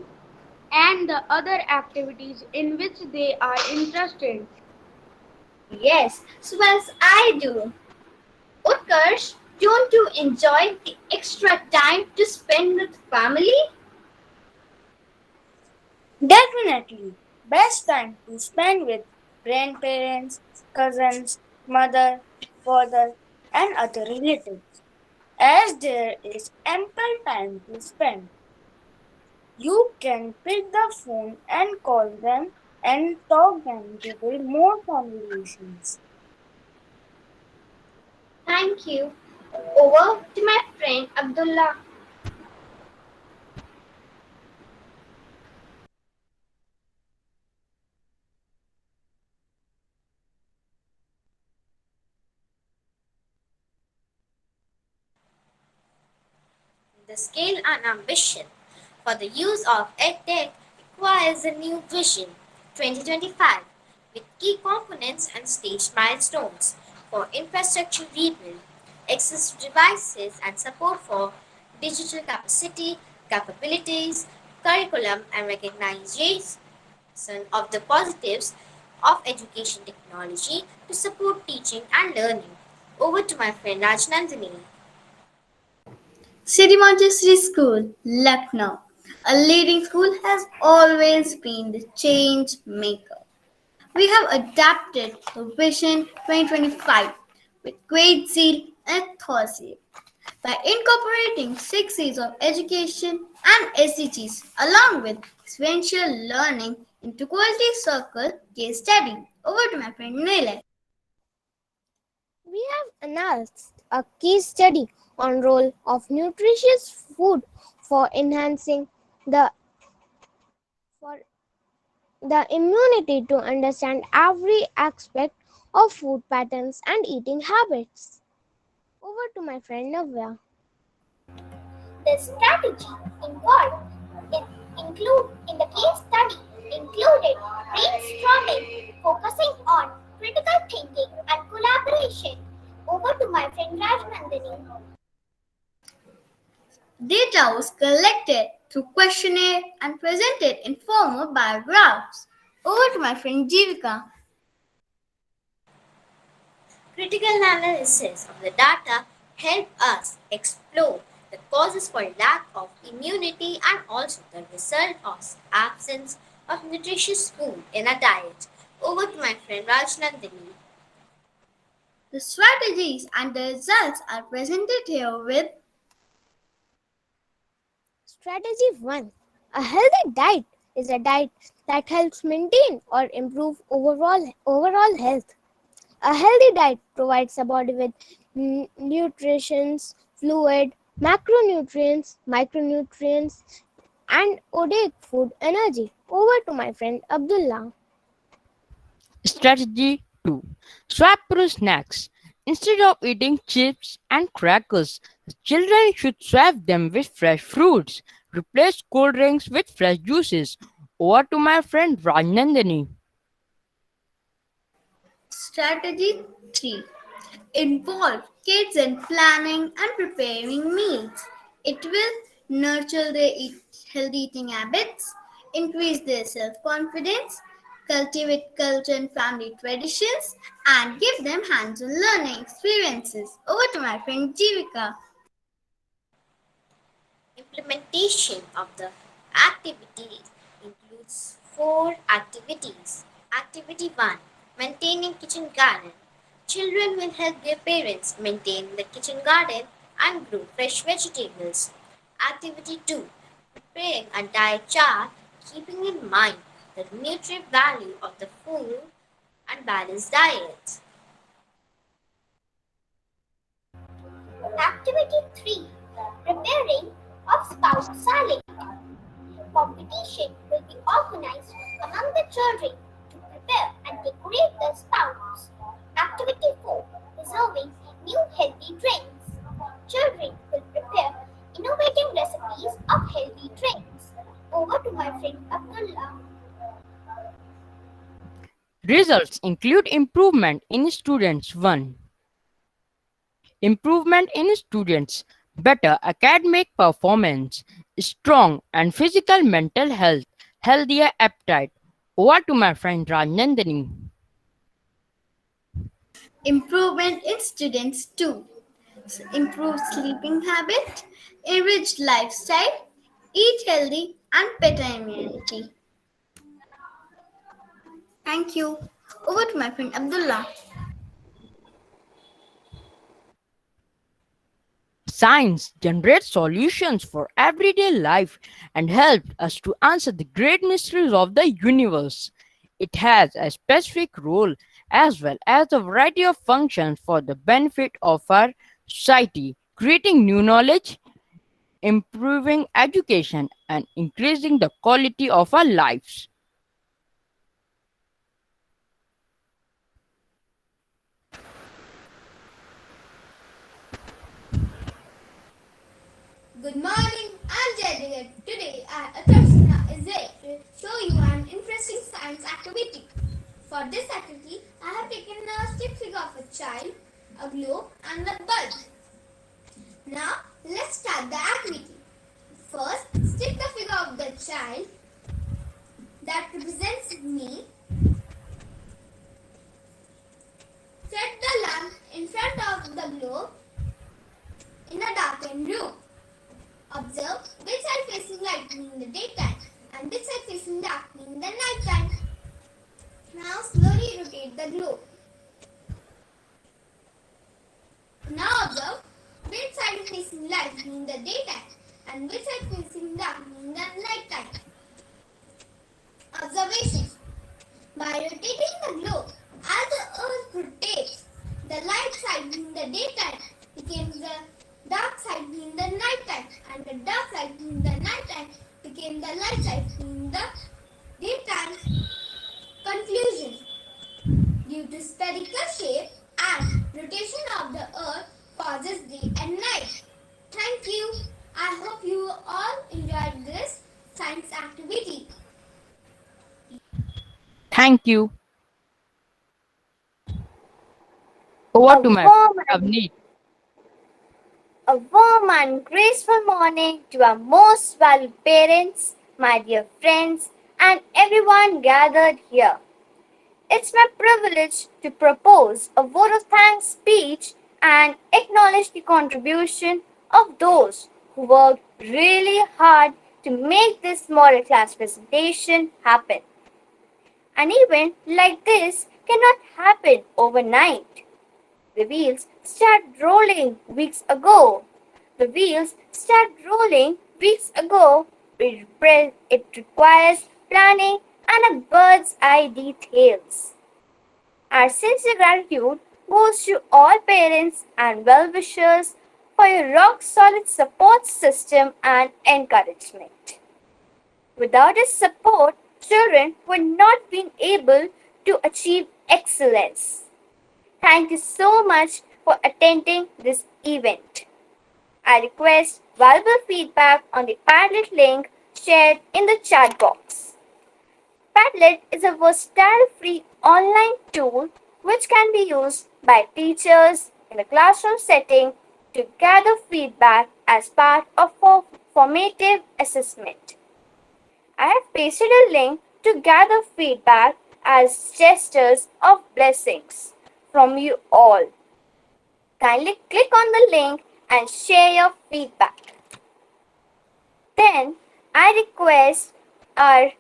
and the other activities in which they are interested. Yes, so as I do. Utkarsh, don't you enjoy the extra time to spend with family? Definitely. Best time to spend with grandparents, cousins, mother, father, and other relatives. As there is ample time to spend, you can pick the phone and call them and talk them to build more family relations. Thank you. Over to my friend Abdullah. The scale and ambition for the use of EdTech requires a new vision 2025 with key components and staged milestones for infrastructure rebuild, access to devices and support for digital capabilities, curriculum and recognition of the positives of education technology to support teaching and learning. Over to my friend Rajnandini. City Montessori School, Lucknow. A leading school has always been the change maker. We have adapted to Vision 2025 with great zeal and enthusiasm. By incorporating 6 C's of education and SDGs along with experiential learning into quality circle case study. Over to my friend Nile. We have announced a case study on role of nutritious food for enhancing the for the immunity to understand every aspect of food patterns and eating habits. Over to my friend Navya. The strategy involved in the case study included brainstorming, focusing on critical thinking and collaboration. Over to my friend Rajnandini. Data was collected through questionnaire and presented in form of bar graphs. Over to my friend Jivika. Critical analysis of the data help us explore the causes for lack of immunity and also the result of absence of nutritious food in a diet. Over to my friend Rajnandini. The strategies and the results are presented here with Strategy 1. A healthy diet is a diet that helps maintain or improve overall health. A healthy diet provides the body with nutrition, fluid, macronutrients, micronutrients, and ODAC food energy. Over to my friend Abdullah. Strategy 2. Swap through snacks. Instead of eating chips and crackers, children should swap them with fresh fruits. Replace cold drinks with fresh juices. Over to my friend Rajnandani. strategy 3. Involve kids in planning and preparing meals. It will nurture their healthy eating habits. increase their self confidence, cultivate culture and family traditions, and give them hands on learning experiences. Over to my friend Jivika. Implementation of the activity includes four activities. Activity 1, maintaining kitchen garden. Children will help their parents maintain the kitchen garden and grow fresh vegetables. Activity 2, preparing a diet chart, keeping in mind the nutrient value of the food and balanced diet. Activity 3, preparing of sprout salad. Competition will be organized among the children to prepare and decorate the spouts. Activity 4, preserving new healthy drinks. Children will prepare innovative recipes of healthy drinks. Over to my friend Abdullah. Results include improvement in students 1. Improvement in students, better academic performance, strong and physical mental health, healthier appetite. Over to my friend Rajnandani. Improvement in students too. Improved sleeping habit, enriched lifestyle, eat healthy, and better immunity. Thank you. Over to my friend Abdullah. Science generates solutions for everyday life and helps us to answer the great mysteries of the universe. It has a specific role as well as a variety of functions for the benefit of our society, creating new knowledge, improving education, and increasing the quality of our lives. Good morning, I'm Jessica. Today our Atrasana is here to show you an interesting science activity. For this activity, I have taken a stick figure of a child, a globe and a bulb. Now let's start the activity. First, stick the figure of the child that represents me. Set the lamp in front of the globe in a darkened room. Observe which side facing light in the daytime and which side facing dark in the nighttime. Now slowly rotate the globe. Now observe which side is facing light in the daytime and which side facing dark in the nighttime. Observation. By rotating the globe, as the earth rotates, the light side in the daytime became the dark side in the nighttime, and the dark side in the nighttime became the light side in the daytime. Conclusion. Due to spherical shape and rotation of the earth causes day and night. Thank you. I hope you all enjoyed this science activity. Thank you. Over A to my warm friend and Avneet. A warm and graceful morning to our most valued parents, my dear friends, and everyone gathered here. It's my privilege to propose a vote of thanks speech and acknowledge the contribution of those who worked really hard to make this model class presentation happen. An event like this cannot happen overnight. The wheels started rolling weeks ago. The wheels started rolling weeks ago. It requires planning and a bird's eye details. Our sincere gratitude goes to all parents and well wishers for your rock solid support system and encouragement. Without his support, children would not be able to achieve excellence. Thank you so much for attending this event. I request valuable feedback on the Padlet link shared in the chat box. Padlet is a versatile free online tool which can be used by teachers in a classroom setting to gather feedback as part of a formative assessment. I have pasted a link to gather feedback as gestures of blessings from you all. Kindly click on the link and share your feedback. Then I request our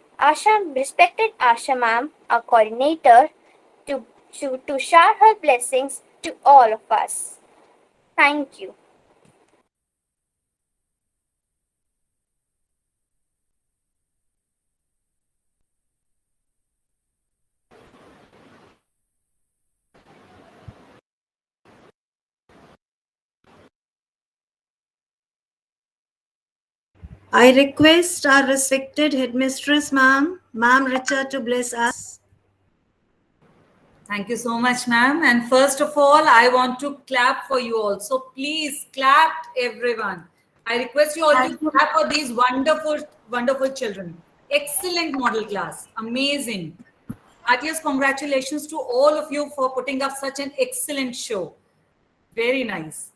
respected Asha ma'am, our coordinator, to shower her blessings to all of us. Thank you. I request our respected headmistress, Ma'am Richa, to bless us. Thank you so much, ma'am. And first of all, I want to clap for you all. So please clap, everyone. I request you all to clap for these wonderful, wonderful children. Excellent model class. Amazing. Heartiest congratulations to all of you for putting up such an excellent show. Very nice.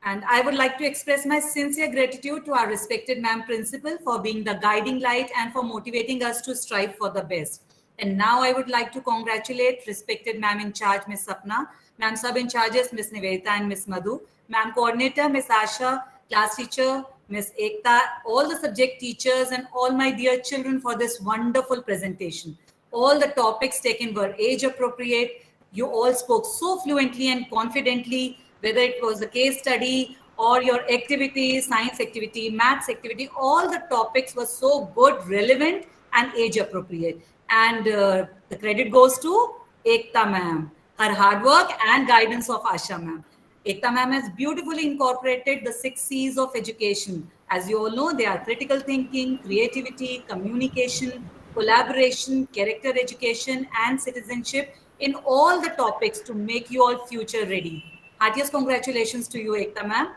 And I would like to express my sincere gratitude to our respected ma'am principal for being the guiding light and for motivating us to strive for the best. And now I would like to congratulate respected ma'am in charge, Miss Sapna, ma'am sub in charges, Miss Nivedita and Miss Madhu, ma'am coordinator, Miss Asha, class teacher, Miss Ekta, all the subject teachers and all my dear children for this wonderful presentation. All the topics taken were age appropriate. You all spoke so fluently and confidently, whether it was a case study or your activity, science activity, maths activity, all the topics were so good, relevant, and age appropriate. And the credit goes to Ekta ma'am, her hard work and guidance of Asha ma'am. Ekta ma'am has beautifully incorporated the 6 C's of education. As you all know, they are critical thinking, creativity, communication, collaboration, character education, and citizenship in all the topics to make you all future ready. Heartiest congratulations to you, Ekta ma'am.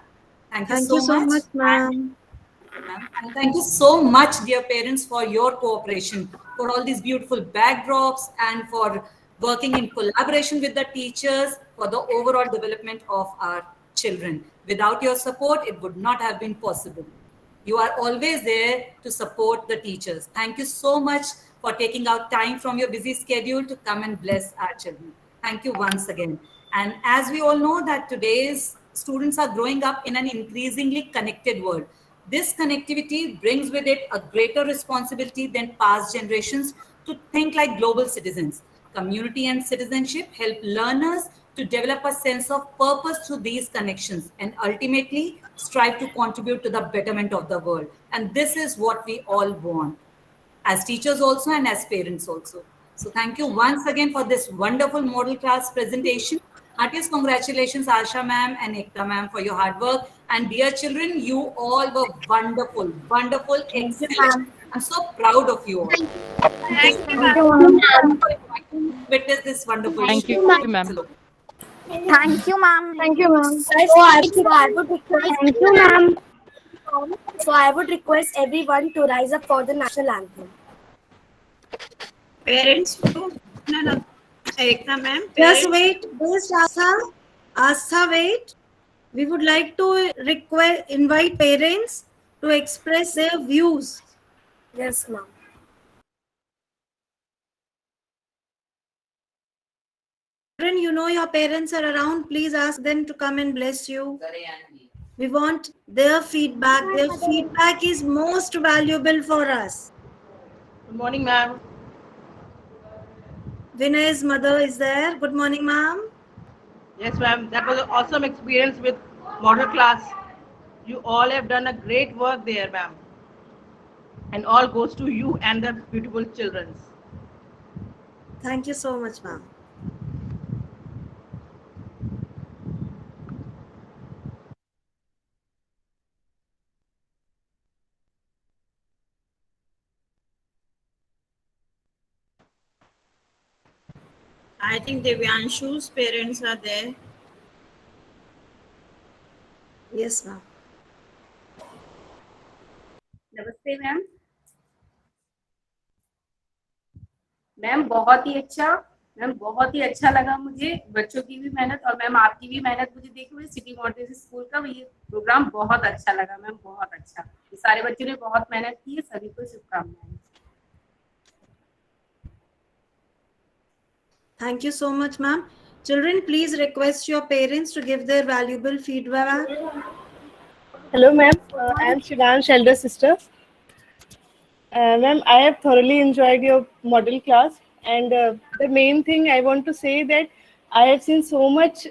Thank you Thank you so so much. much, ma'am. And thank you so much, dear parents, for your cooperation, for all these beautiful backdrops, and for working in collaboration with the teachers for the overall development of our children. Without your support, it would not have been possible. You are always there to support the teachers. Thank you so much for taking out time from your busy schedule to come and bless our children. Thank you once again. And as we all know that today's students are growing up in an increasingly connected world. This connectivity brings with it a greater responsibility than past generations to think like global citizens. Community and citizenship help learners to develop a sense of purpose through these connections and ultimately strive to contribute to the betterment of the world. And this is what we all want, as teachers also and as parents also. So thank you once again for this wonderful model class presentation. Heartiest congratulations, Asha ma'am and Ekta ma'am, for your hard work. And dear children, you all were wonderful, wonderful, Thank you, excellent. ma'am. I'm so proud of you all. Thank you so Thank much you, for ma'am. inviting me to witness this wonderful Thank show. you, Thank ma'am. you so much. Thank you, ma'am. Thank you, ma'am. I would request Thank you, ma'am. everyone to rise up for the national anthem. Parents too. No, no. Ekta ma'am, Just parents. wait, just wait. We would like to invite parents to express their views. Yes, ma'am. Children, you know your parents are around. Please ask them to come and bless you. We want their feedback. Their feedback is most valuable for us. Good morning, ma'am. Vinay's mother is there. Good morning, ma'am. Yes, ma'am. That was an awesome experience with model class. You all have done a great work there, ma'am. And all goes to you and the beautiful children. Thank you so much, ma'am. I think Devyanshu's parents are there. Yes, ma'am. नमस्ते ma'am. Ma'am बहुत ही अच्छा। Ma'am बहुत ही अच्छा लगा मुझे, बच्चों की भी मेहनत और मैम आपकी भी मेहनत मुझे देखी। मुझे सिटी मॉन्टेसरी स्कूल का ये प्रोग्राम बहुत अच्छा लगा मैम, बहुत अच्छा। ये सारे बच्चों ने बहुत मेहनत की है, सभी को शुभकामनाएं। Thank you so much, ma'am. Children, please request your parents to give their valuable feedback. Hello, ma'am. I am Shivan's elder sister. Ma'am, I have thoroughly enjoyed your model class, and the main thing I want to say that I have seen so much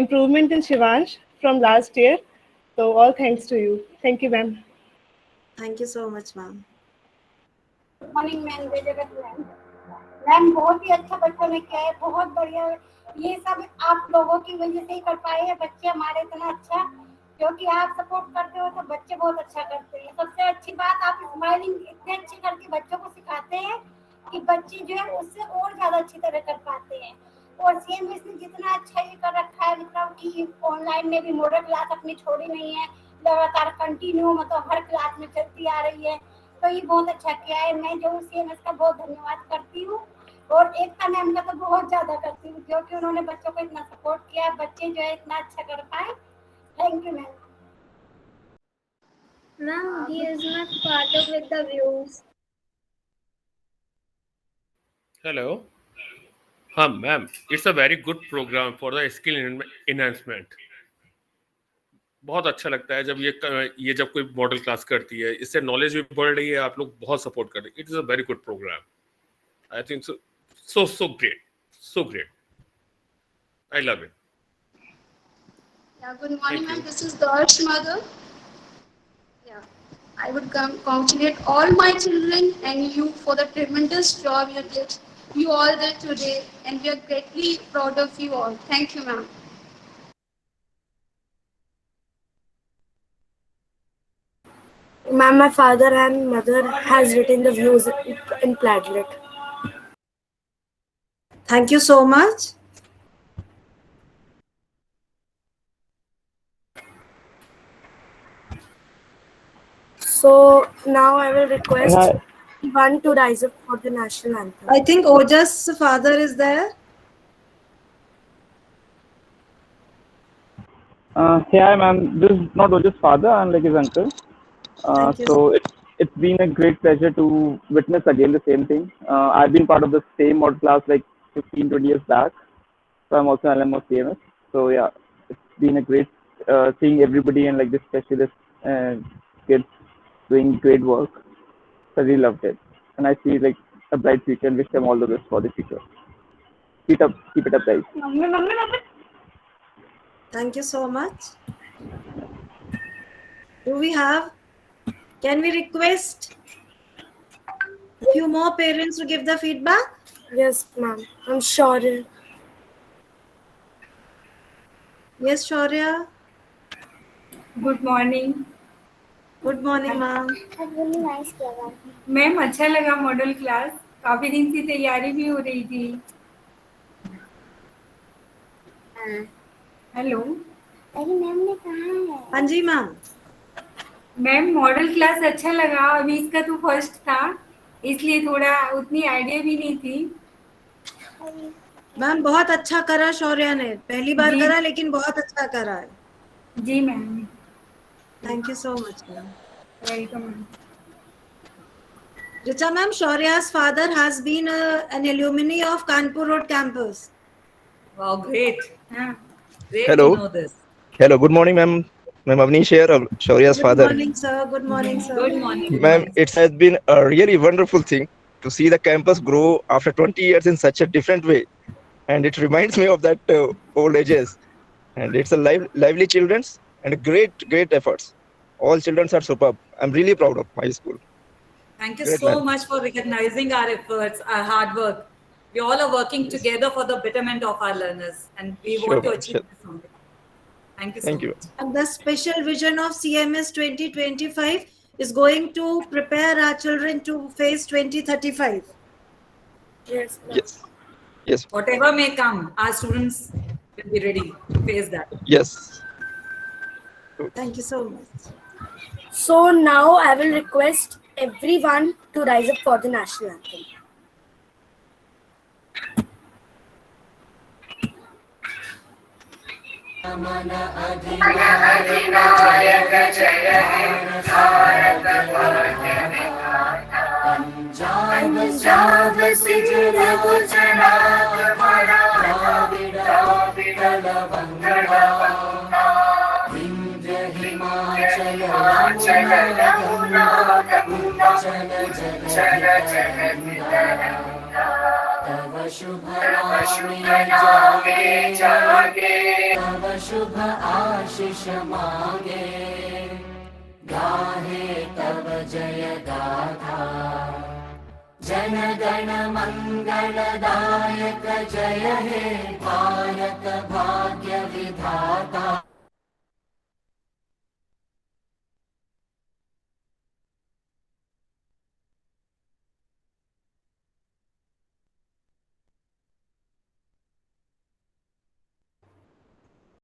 improvement in Shivansh from last year. So all thanks to you. Thank you, ma'am. Thank you so much, ma'am. Morning ma'am, जय जगत ma'am. Ma'am बहुत ही अच्छा बच्चों ने किया है, बहुत बढ़िया। ये सब आप लोगों की वजह से ही कर पाए हैं बच्चे हमारे इतना अच्छा, क्योंकि आप सपोर्ट करते हो तो बच्चे बहुत अच्छा करते हैं। सबसे अच्छी बात, आप स्माइलिंग इतने अच्छे करके बच्चों को सिखाते हैं कि बच्चे जो है उससे और ज्यादा अच्छी तरह कर पाते हैं। और सेम इसने जितना अच्छा ये कर रखा है, मतलब कि ऑनलाइन में भी मॉडल क्लास अपनी छोड़ी नहीं है, लगातार कंटिन्यू मतलब हर क्लास में चलती आ रही है। तो ये बहुत अच्छा किया है। मैं जो सीएमएस का बहुत धन्यवाद करती हूँ, और एकता मैम का तो बहुत ज्यादा करती हूँ, क्योंकि उन्होंने बच्चों को इतना सपोर्ट किया है, बच्चे जो है इतना अच्छा कर पाए। Thank you ma'am. Now here's my father with the views. Hello. Ma'am, it's a very good program for the skill enhancement. बहुत अच्छा लगता है जब ये जब कोई मॉडल क्लास करती है, इससे नॉलेज भी बढ़ रही है, आप लोग बहुत सपोर्ट कर रहे हैं। It is a very good program. I think so great, so great. I love it. Yeah, good morning, thank ma'am. You. This is Darsh mother. Yeah, I would congratulate all my children and you for the tremendous job you all did today, and we are greatly proud of you all. Thank you, ma'am. Ma'am, my father and mother has written the views in Padlet. Thank you so much. So now I will request one to rise up for the national anthem. I think Ojas' father is there. Yeah, ma'am. This is not Oja's father. I'm like his uncle. Thank you. So it's been a great pleasure to witness again the same thing. I've been part of the same mod class like 15, 20 years back. So I'm also an alum of CMS. So yeah, it's been a great seeing everybody and like the specialist kids doing great work. So I really loved it. And I see like a bright future and wish them all the best for the future. Keep it up, guys. Thank you so much. Can we request a few more parents to give the feedback? Yes, ma'am. I'm sure. Yes, Shaurya. Good morning. Good morning ma'am. Really nice किया ma'am. Ma'am अच्छा लगा model class, काफी दिन से तैयारी भी हो रही थी। हेलो। अरे मैम ने कहा है। हाँ जी मैम। मैम मॉडल क्लास अच्छा लगा, अभी इसका तो फर्स्ट था, इसलिए थोड़ा उतनी आइडिया भी नहीं थी। मैम बहुत अच्छा करा शौर्या ने, पहली बार जी। करा लेकिन बहुत अच्छा करा है। जी ma'am. Thank you so much, ma'am. Welcome ma'am. Richa ma'am, Shaurya's father has been an alumni of Kanpur Road campus. Wow, great. Great to Hello. know this. Hello. Good morning, ma'am. Ma'am Avnish here, Shaurya's Good father. morning, sir. Good morning, sir. Good morning. Good Ma'am, morning. it has been a really wonderful thing to see the campus grow after 20 years in such a different way. And it reminds me of that old ages. And it's a lively children's and great efforts. All children are superb. I'm really proud of my school. Thank you Great, so ma'am. much for recognizing our efforts, our hard work. We all are working together for the betterment of our learners, and we Sure, want to ma'am, achieve sure. this only. Thank you so Thank you. much. And the special vision of CMS 2025 is going to prepare our children to face 2035. Yes, ma'am. Yes. Whatever may come, our students will be ready to face that. Yes. Thank you so much. So now I will request everyone to rise up for the national anthem. मन अधिनायक जय हे भारत भाग्य विधाता पंजाब सिंध गुजरात द्राविड बंगला विंध्य हिमाचल यमुना गंगा चल जगति तरंगा तव शुभ नामे जागे तव शुभ आशीष मांगे गाहे तव जय गाथा जन गण मंगलदायक जय हे भारत भाग्य विधाता